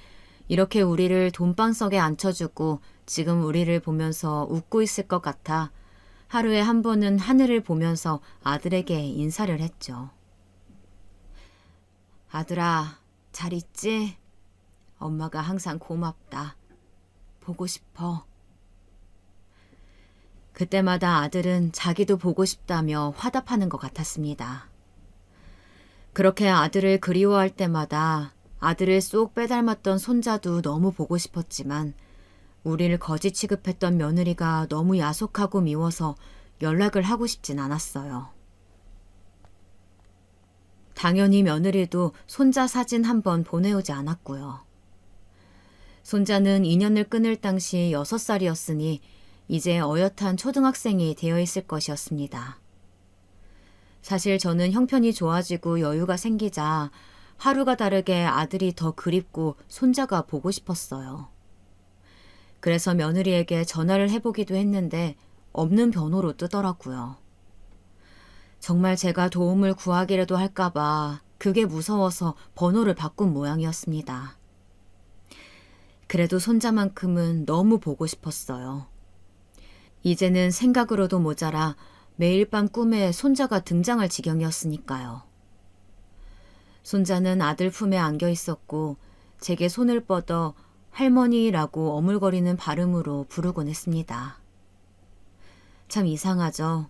이렇게 우리를 돈방석에 앉혀주고 지금 우리를 보면서 웃고 있을 것 같아 하루에 한 번은 하늘을 보면서 아들에게 인사를 했죠. 아들아, 잘 있지? 엄마가 항상 고맙다. 보고 싶어. 그때마다 아들은 자기도 보고 싶다며 화답하는 것 같았습니다. 그렇게 아들을 그리워할 때마다 아들을 쏙 빼닮았던 손자도 너무 보고 싶었지만 우리를 거지 취급했던 며느리가 너무 야속하고 미워서 연락을 하고 싶진 않았어요. 당연히 며느리도 손자 사진 한 번 보내오지 않았고요. 손자는 인연을 끊을 당시 6살이었으니 이제 어엿한 초등학생이 되어 있을 것이었습니다. 사실 저는 형편이 좋아지고 여유가 생기자 하루가 다르게 아들이 더 그립고 손자가 보고 싶었어요. 그래서 며느리에게 전화를 해보기도 했는데 없는 번호로 뜨더라고요. 정말 제가 도움을 구하기라도 할까봐 그게 무서워서 번호를 바꾼 모양이었습니다. 그래도 손자만큼은 너무 보고 싶었어요. 이제는 생각으로도 모자라 매일 밤 꿈에 손자가 등장할 지경이었으니까요. 손자는 아들 품에 안겨 있었고 제게 손을 뻗어 할머니라고 어물거리는 발음으로 부르곤 했습니다. 참 이상하죠.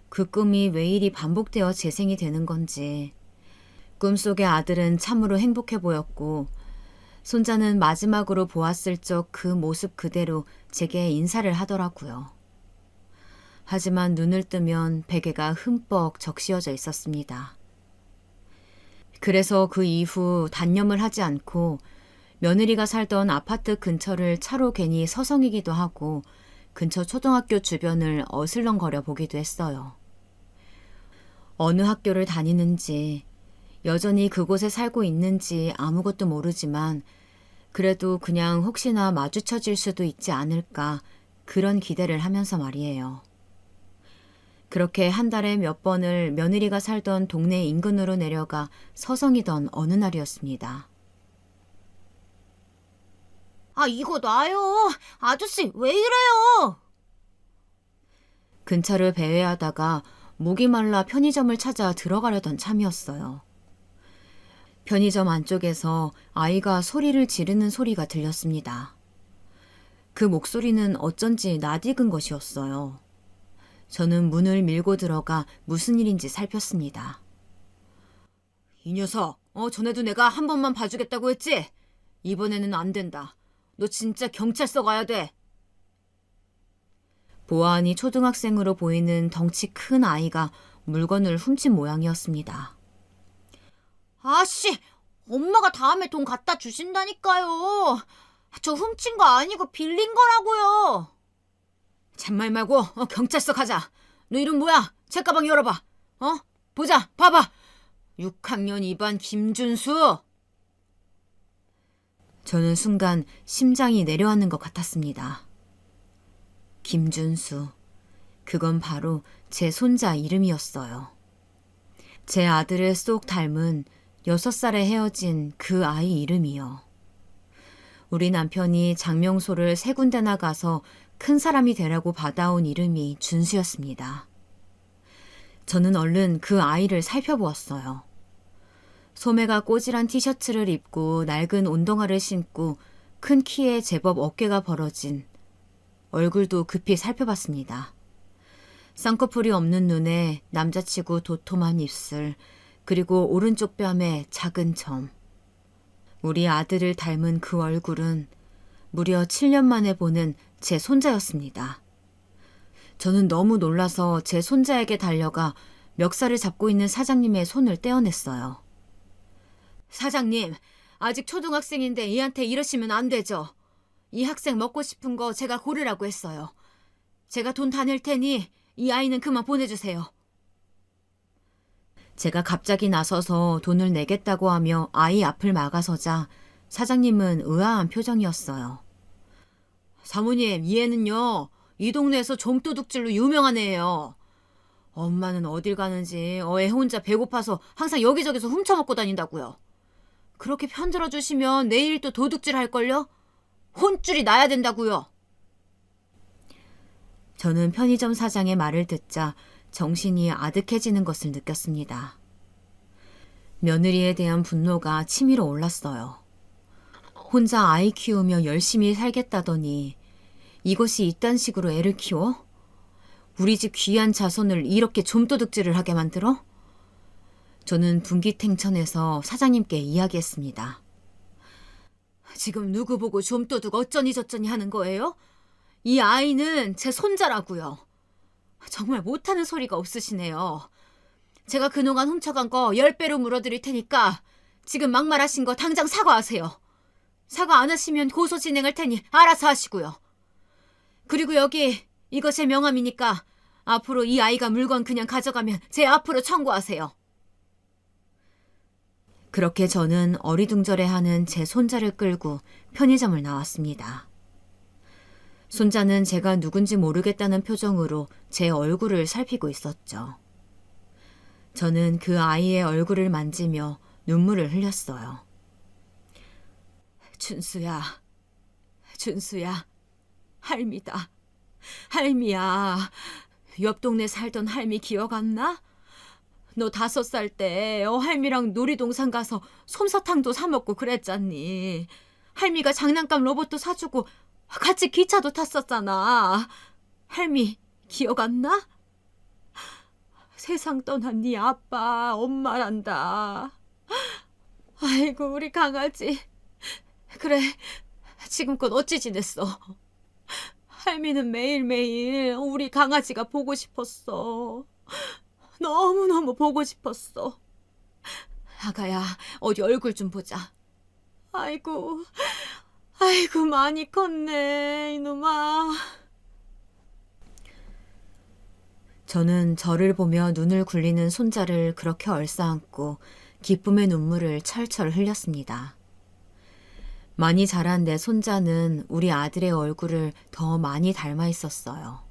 그 꿈이 왜 이리 반복되어 재생이 되는 건지. 꿈속의 아들은 참으로 행복해 보였고 손자는 마지막으로 보았을 적 그 모습 그대로 제게 인사를 하더라고요. 하지만 눈을 뜨면 베개가 흠뻑 적시어져 있었습니다. 그래서 그 이후 단념을 하지 않고 며느리가 살던 아파트 근처를 차로 괜히 서성이기도 하고 근처 초등학교 주변을 어슬렁거려 보기도 했어요. 어느 학교를 다니는지 여전히 그곳에 살고 있는지 아무것도 모르지만 그래도 그냥 혹시나 마주쳐질 수도 있지 않을까 그런 기대를 하면서 말이에요. 그렇게 한 달에 몇 번을 며느리가 살던 동네 인근으로 내려가 서성이던 어느 날이었습니다. 아, 이거 놔요. 아저씨, 왜 이래요? 근처를 배회하다가 목이 말라 편의점을 찾아 들어가려던 참이었어요. 편의점 안쪽에서 아이가 소리를 지르는 소리가 들렸습니다. 그 목소리는 어쩐지 낯익은 것이었어요. 저는 문을 밀고 들어가 무슨 일인지 살폈습니다. 이 녀석, 전에도 내가 한 번만 봐주겠다고 했지? 이번에는 안 된다. 너 진짜 경찰서 가야 돼. 보아하니 초등학생으로 보이는 덩치 큰 아이가 물건을 훔친 모양이었습니다. 아씨, 엄마가 다음에 돈 갖다 주신다니까요. 저 훔친 거 아니고 빌린 거라고요. 잔말 말고 경찰서 가자. 너 이름 뭐야? 책가방 열어봐. 보자, 봐봐. 6학년 2반 김준수. 저는 순간 심장이 내려앉는 것 같았습니다. 김준수. 그건 바로 제 손자 이름이었어요. 제 아들을 쏙 닮은 6살에 헤어진 그 아이 이름이요. 우리 남편이 장명소를 3군데나 가서 큰 사람이 되라고 받아온 이름이 준수였습니다. 저는 얼른 그 아이를 살펴보았어요. 소매가 꼬질한 티셔츠를 입고 낡은 운동화를 신고 큰 키에 제법 어깨가 벌어진 얼굴도 급히 살펴봤습니다. 쌍꺼풀이 없는 눈에 남자치고 도톰한 입술, 그리고 오른쪽 뺨에 작은 점. 우리 아들을 닮은 그 얼굴은 무려 7년 만에 보는 제 손자였습니다. 저는 너무 놀라서 제 손자에게 달려가 멱살을 잡고 있는 사장님의 손을 떼어냈어요. 사장님, 아직 초등학생인데 이한테 이러시면 안 되죠. 이 학생 먹고 싶은 거 제가 고르라고 했어요. 제가 돈 다 낼 테니 이 아이는 그만 보내주세요. 제가 갑자기 나서서 돈을 내겠다고 하며 아이 앞을 막아서자 사장님은 의아한 표정이었어요. 사모님, 이 애는요, 이 동네에서 좀도둑질로 유명한 애예요. 엄마는 어딜 가는지 애 혼자 배고파서 항상 여기저기서 훔쳐먹고 다닌다고요. 그렇게 편들어 주시면 내일 또 도둑질 할걸요? 혼쭐이 나야 된다고요. 저는 편의점 사장의 말을 듣자 정신이 아득해지는 것을 느꼈습니다. 며느리에 대한 분노가 치밀어 올랐어요. 혼자 아이 키우며 열심히 살겠다더니 이것이 이딴 식으로 애를 키워? 우리 집 귀한 자손을 이렇게 좀도둑질을 하게 만들어? 저는 분기탱천해서 사장님께 이야기했습니다. 지금 누구 보고 좀도둑 어쩌니 저쩌니 하는 거예요? 이 아이는 제 손자라고요. 정말 못하는 소리가 없으시네요. 제가 그동안 훔쳐간 거 10배로 물어드릴 테니까 지금 막말하신 거 당장 사과하세요. 사과 안 하시면 고소 진행할 테니 알아서 하시고요. 그리고 여기 이거 제 명함이니까 앞으로 이 아이가 물건 그냥 가져가면 제 앞으로 청구하세요. 그렇게 저는 어리둥절해하는 제 손자를 끌고 편의점을 나왔습니다. 손자는 제가 누군지 모르겠다는 표정으로 제 얼굴을 살피고 있었죠. 저는 그 아이의 얼굴을 만지며 눈물을 흘렸어요. 준수야, 준수야, 할미다. 할미야, 옆 동네 살던 할미 기억 안 나? 너 5살 때 할미랑 놀이동산 가서 솜사탕도 사 먹고 그랬잖니. 할미가 장난감 로봇도 사주고 같이 기차도 탔었잖아. 할미 기억 안 나? 세상 떠난 네 아빠, 엄마란다. 아이고 우리 강아지. 그래, 지금껏 어찌 지냈어? 할미는 매일매일 우리 강아지가 보고 싶었어. 너무너무 보고 싶었어. 아가야, 어디 얼굴 좀 보자. 아이고, 아이고 많이 컸네, 이놈아. 저는 저를 보며 눈을 굴리는 손자를 그렇게 얼싸안고 기쁨의 눈물을 철철 흘렸습니다. 많이 자란 내 손자는 우리 아들의 얼굴을 더 많이 닮아 있었어요.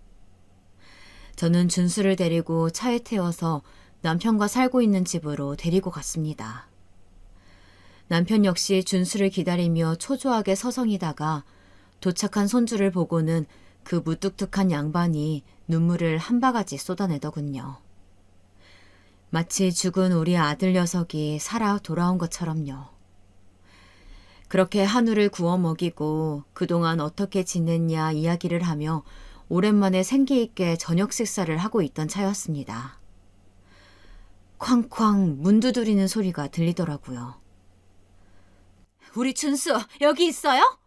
저는 준수를 데리고 차에 태워서 남편과 살고 있는 집으로 데리고 갔습니다. 남편 역시 준수를 기다리며 초조하게 서성이다가 도착한 손주를 보고는 그 무뚝뚝한 양반이 눈물을 한 바가지 쏟아내더군요. 마치 죽은 우리 아들 녀석이 살아 돌아온 것처럼요. 그렇게 한우를 구워 먹이고 그동안 어떻게 지냈냐 이야기를 하며 오랜만에 생기 있게 저녁 식사를 하고 있던 차였습니다. 쾅쾅 문 두드리는 소리가 들리더라고요. 우리 준수 여기 있어요?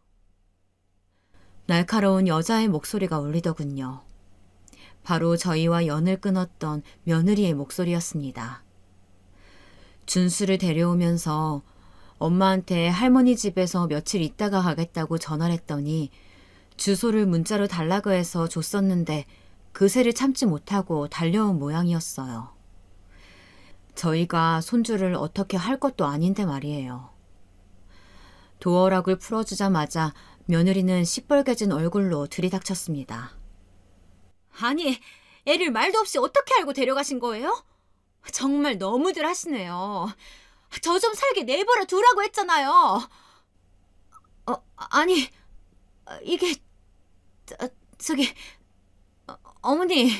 날카로운 여자의 목소리가 울리더군요. 바로 저희와 연을 끊었던 며느리의 목소리였습니다. 준수를 데려오면서 엄마한테 할머니 집에서 며칠 있다가 가겠다고 전화를 했더니 주소를 문자로 달라고 해서 줬었는데 그새를 참지 못하고 달려온 모양이었어요. 저희가 손주를 어떻게 할 것도 아닌데 말이에요. 도어락을 풀어주자마자 며느리는 시뻘개진 얼굴로 들이닥쳤습니다. 아니, 애를 말도 없이 어떻게 알고 데려가신 거예요? 정말 너무들 하시네요. 저 좀 살게 내버려 두라고 했잖아요. 아니, 이게 저기 어머니.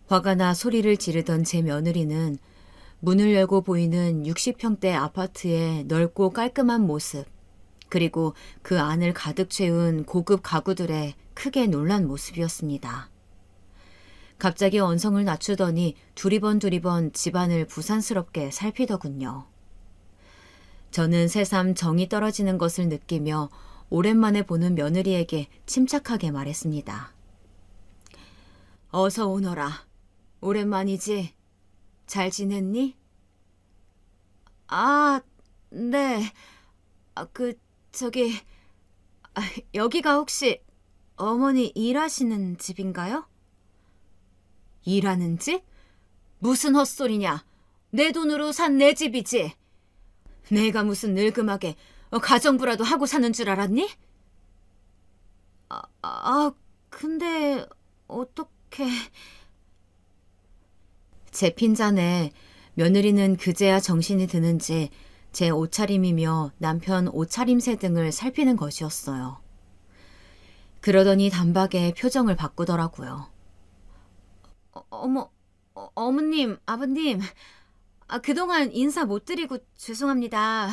화가 나 소리를 지르던 제 며느리는 문을 열고 보이는 60평대 아파트의 넓고 깔끔한 모습, 그리고 그 안을 가득 채운 고급 가구들에 크게 놀란 모습이었습니다. 갑자기 언성을 낮추더니 두리번 집안을 부산스럽게 살피더군요. 저는 새삼 정이 떨어지는 것을 느끼며 오랜만에 보는 며느리에게 침착하게 말했습니다. 어서 오너라. 오랜만이지? 잘 지냈니? 아, 네. 저기, 여기가 혹시 어머니 일하시는 집인가요? 일하는 집? 무슨 헛소리냐? 내 돈으로 산 내 집이지. 내가 무슨 늙음하게 가정부라도 하고 사는 줄 알았니? 근데 어떻게... 제 핀잔에 며느리는 그제야 정신이 드는지 제 옷차림이며 남편 옷차림새 등을 살피는 것이었어요. 그러더니 단박에 표정을 바꾸더라고요. 어머님, 아버님, 그동안 인사 못 드리고 죄송합니다.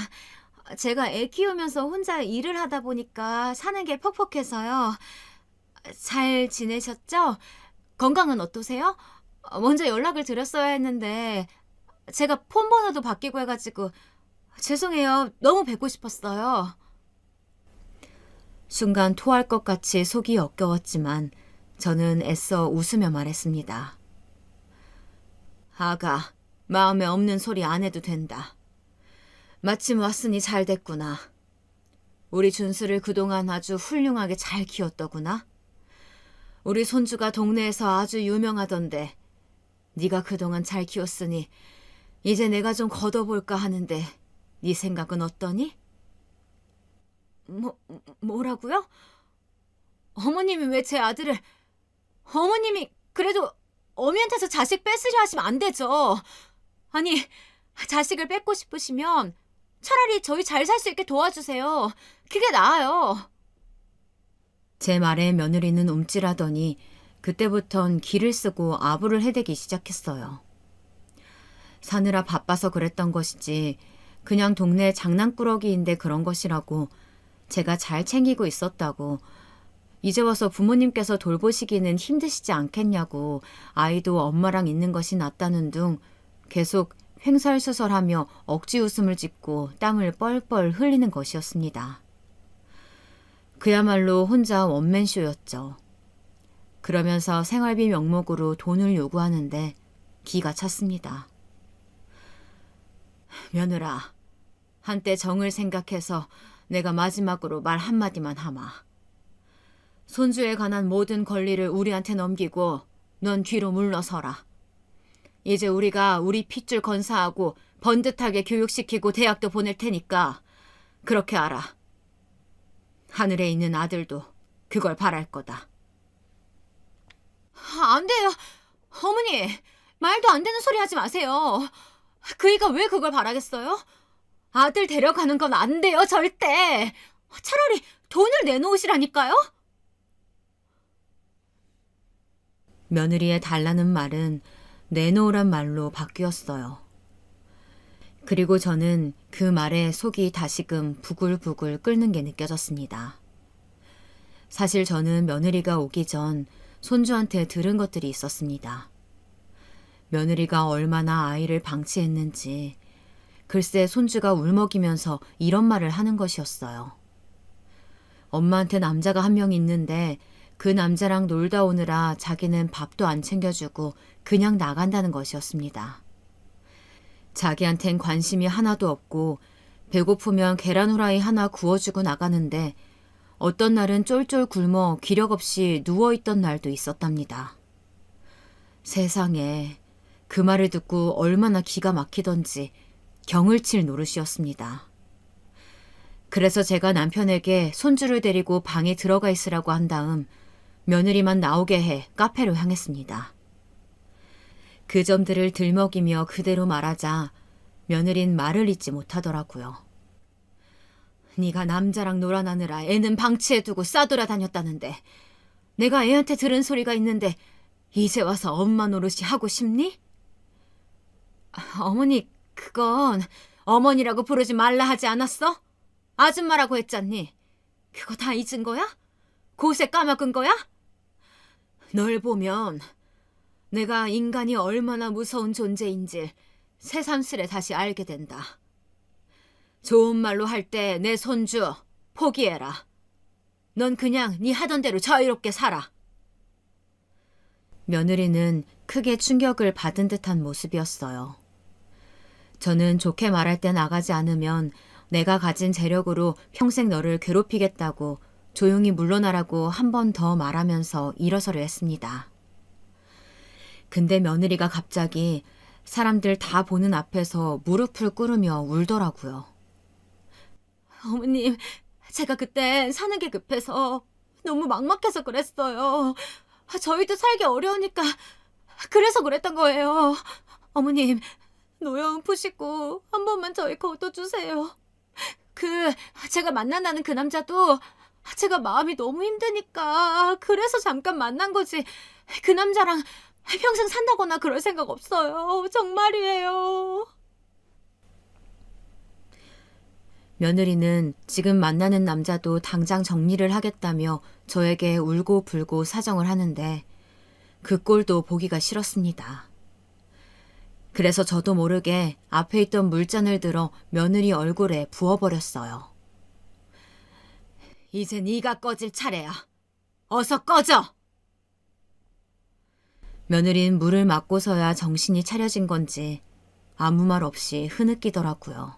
제가 애 키우면서 혼자 일을 하다 보니까 사는 게 퍽퍽해서요. 잘 지내셨죠? 건강은 어떠세요? 먼저 연락을 드렸어야 했는데 제가 폰 번호도 바뀌고 해가지고 죄송해요. 너무 뵙고 싶었어요. 순간 토할 것 같이 속이 역겨웠지만 저는 애써 웃으며 말했습니다. 아가, 마음에 없는 소리 안 해도 된다. 마침 왔으니 잘 됐구나. 우리 준수를 그동안 아주 훌륭하게 잘 키웠더구나. 우리 손주가 동네에서 아주 유명하던데 네가 그동안 잘 키웠으니 이제 내가 좀 걷어볼까 하는데 네 생각은 어떠니? 뭐라고요? 어머님이 왜 제 아들을... 어머님이 그래도 어미한테서 자식 뺏으려 하시면 안 되죠. 아니, 자식을 뺏고 싶으시면 차라리 저희 잘 살 수 있게 도와주세요. 그게 나아요. 제 말에 며느리는 움찔하더니 그때부턴 기를 쓰고 아부를 해대기 시작했어요. 사느라 바빠서 그랬던 것이지 그냥 동네 장난꾸러기인데 그런 것이라고, 제가 잘 챙기고 있었다고, 이제 와서 부모님께서 돌보시기는 힘드시지 않겠냐고 아이도 엄마랑 있는 것이 낫다는 둥 계속 횡설수설하며 억지 웃음을 짓고 땀을 뻘뻘 흘리는 것이었습니다. 그야말로 혼자 원맨쇼였죠. 그러면서 생활비 명목으로 돈을 요구하는데 기가 찼습니다. 며느라, 한때 정을 생각해서 내가 마지막으로 말 한마디만 하마. 손주에 관한 모든 권리를 우리한테 넘기고 넌 뒤로 물러서라. 이제 우리가 우리 핏줄 건사하고 번듯하게 교육시키고 대학도 보낼 테니까 그렇게 알아. 하늘에 있는 아들도 그걸 바랄 거다. 안 돼요. 어머니, 말도 안 되는 소리 하지 마세요. 그이가 왜 그걸 바라겠어요? 아들 데려가는 건 안 돼요, 절대. 차라리 돈을 내놓으시라니까요. 며느리의 달라는 말은 내놓으란 말로 바뀌었어요. 그리고 저는 그 말에 속이 다시금 부글부글 끓는 게 느껴졌습니다. 사실 저는 며느리가 오기 전 손주한테 들은 것들이 있었습니다. 며느리가 얼마나 아이를 방치했는지, 글쎄 손주가 울먹이면서 이런 말을 하는 것이었어요. 엄마한테 남자가 한 명 있는데 그 남자랑 놀다 오느라 자기는 밥도 안 챙겨주고 그냥 나간다는 것이었습니다. 자기한텐 관심이 하나도 없고 배고프면 계란 후라이 하나 구워주고 나가는데 어떤 날은 쫄쫄 굶어 기력 없이 누워있던 날도 있었답니다. 세상에, 그 말을 듣고 얼마나 기가 막히던지 경을 칠 노릇이었습니다. 그래서 제가 남편에게 손주를 데리고 방에 들어가 있으라고 한 다음 며느리만 나오게 해 카페로 향했습니다. 그 점들을 들먹이며 그대로 말하자 며느린 말을 잇지 못하더라고요. 네가 남자랑 놀아나느라 애는 방치해두고 싸돌아다녔다는데 내가 애한테 들은 소리가 있는데 이제 와서 엄마 노릇이 하고 싶니? 어머니, 그건 어머니라고 부르지 말라 하지 않았어? 아줌마라고 했잖니. 그거 다 잊은 거야? 곳에 까먹은 거야? 널 보면 내가 인간이 얼마나 무서운 존재인지 새삼스레 다시 알게 된다. 좋은 말로 할 때 내 손주 포기해라. 넌 그냥 네 하던 대로 자유롭게 살아. 며느리는 크게 충격을 받은 듯한 모습이었어요. 저는 좋게 말할 때 나가지 않으면 내가 가진 재력으로 평생 너를 괴롭히겠다고 조용히 물러나라고 한 번 더 말하면서 일어서려 했습니다. 근데 며느리가 갑자기 사람들 다 보는 앞에서 무릎을 꿇으며 울더라고요. 어머님, 제가 그때 사는 게 급해서 너무 막막해서 그랬어요. 저희도 살기 어려우니까 그래서 그랬던 거예요. 어머님, 노여움 푸시고 한 번만 저희 거둬주세요. 제가 만난다는 그 남자도 제가 마음이 너무 힘드니까 그래서 잠깐 만난 거지. 그 남자랑 평생 산다거나 그럴 생각 없어요. 정말이에요. 며느리는 지금 만나는 남자도 당장 정리를 하겠다며 저에게 울고 불고 사정을 하는데 그 꼴도 보기가 싫었습니다. 그래서 저도 모르게 앞에 있던 물잔을 들어 며느리 얼굴에 부어버렸어요. 이제 네가 꺼질 차례야. 어서 꺼져! 며느린 물을 맞고서야 정신이 차려진 건지 아무 말 없이 흐느끼더라고요.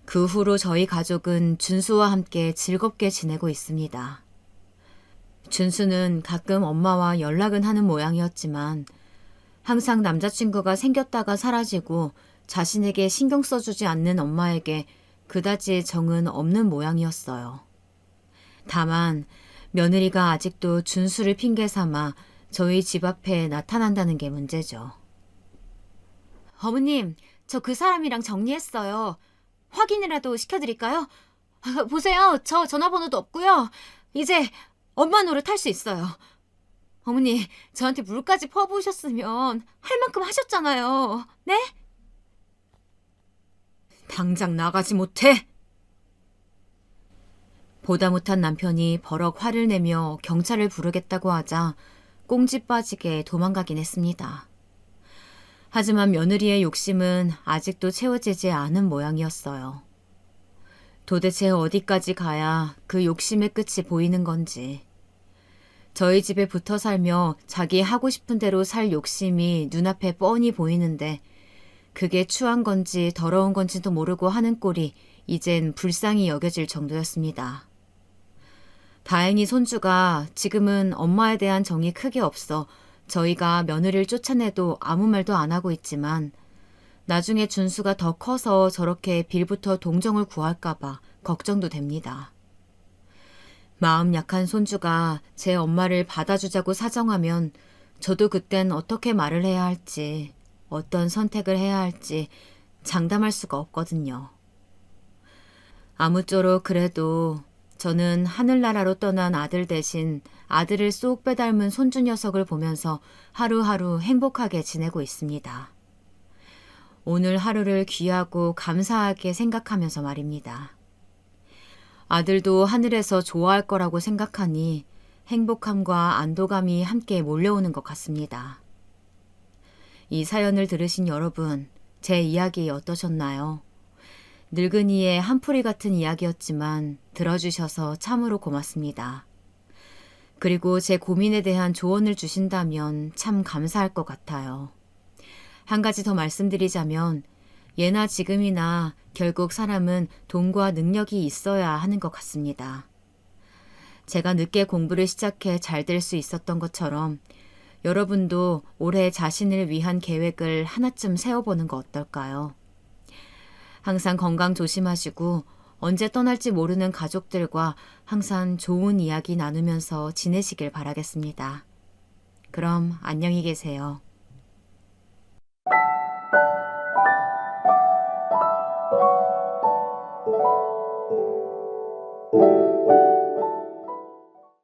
그 후로 저희 가족은 준수와 함께 즐겁게 지내고 있습니다. 준수는 가끔 엄마와 연락은 하는 모양이었지만 항상 남자친구가 생겼다가 사라지고 자신에게 신경 써주지 않는 엄마에게 그다지 정은 없는 모양이었어요. 다만 며느리가 아직도 준수를 핑계 삼아 저희 집 앞에 나타난다는 게 문제죠. 어머님, 저 그 사람이랑 정리했어요. 확인이라도 시켜드릴까요? 보세요, 저 전화번호도 없고요. 이제 엄마 노릇 할 수 있어요. 어머니, 저한테 물까지 퍼부으셨으면 할 만큼 하셨잖아요. 네? 당장 나가지 못해! 보다 못한 남편이 버럭 화를 내며 경찰을 부르겠다고 하자 꽁지 빠지게 도망가긴 했습니다. 하지만 며느리의 욕심은 아직도 채워지지 않은 모양이었어요. 도대체 어디까지 가야 그 욕심의 끝이 보이는 건지. 저희 집에 붙어 살며 자기 하고 싶은 대로 살 욕심이 눈앞에 뻔히 보이는데 그게 추한 건지 더러운 건지도 모르고 하는 꼴이 이젠 불쌍히 여겨질 정도였습니다. 다행히 손주가 지금은 엄마에 대한 정이 크게 없어 저희가 며느리를 쫓아내도 아무 말도 안 하고 있지만 나중에 준수가 더 커서 저렇게 빌부터 동정을 구할까봐 걱정도 됩니다. 마음 약한 손주가 제 엄마를 받아주자고 사정하면 저도 그땐 어떻게 말을 해야 할지, 어떤 선택을 해야 할지 장담할 수가 없거든요. 아무쪼록 그래도 저는 하늘나라로 떠난 아들 대신 아들을 쏙 빼닮은 손주 녀석을 보면서 하루하루 행복하게 지내고 있습니다. 오늘 하루를 귀하고 감사하게 생각하면서 말입니다. 아들도 하늘에서 좋아할 거라고 생각하니 행복함과 안도감이 함께 몰려오는 것 같습니다. 이 사연을 들으신 여러분, 제 이야기 어떠셨나요? 늙은이의 한풀이 같은 이야기였지만 들어주셔서 참으로 고맙습니다. 그리고 제 고민에 대한 조언을 주신다면 참 감사할 것 같아요. 한 가지 더 말씀드리자면 예나 지금이나 결국 사람은 돈과 능력이 있어야 하는 것 같습니다. 제가 늦게 공부를 시작해 잘 될 수 있었던 것처럼 여러분도 올해 자신을 위한 계획을 하나쯤 세워보는 거 어떨까요? 항상 건강 조심하시고 언제 떠날지 모르는 가족들과 항상 좋은 이야기 나누면서 지내시길 바라겠습니다. 그럼 안녕히 계세요.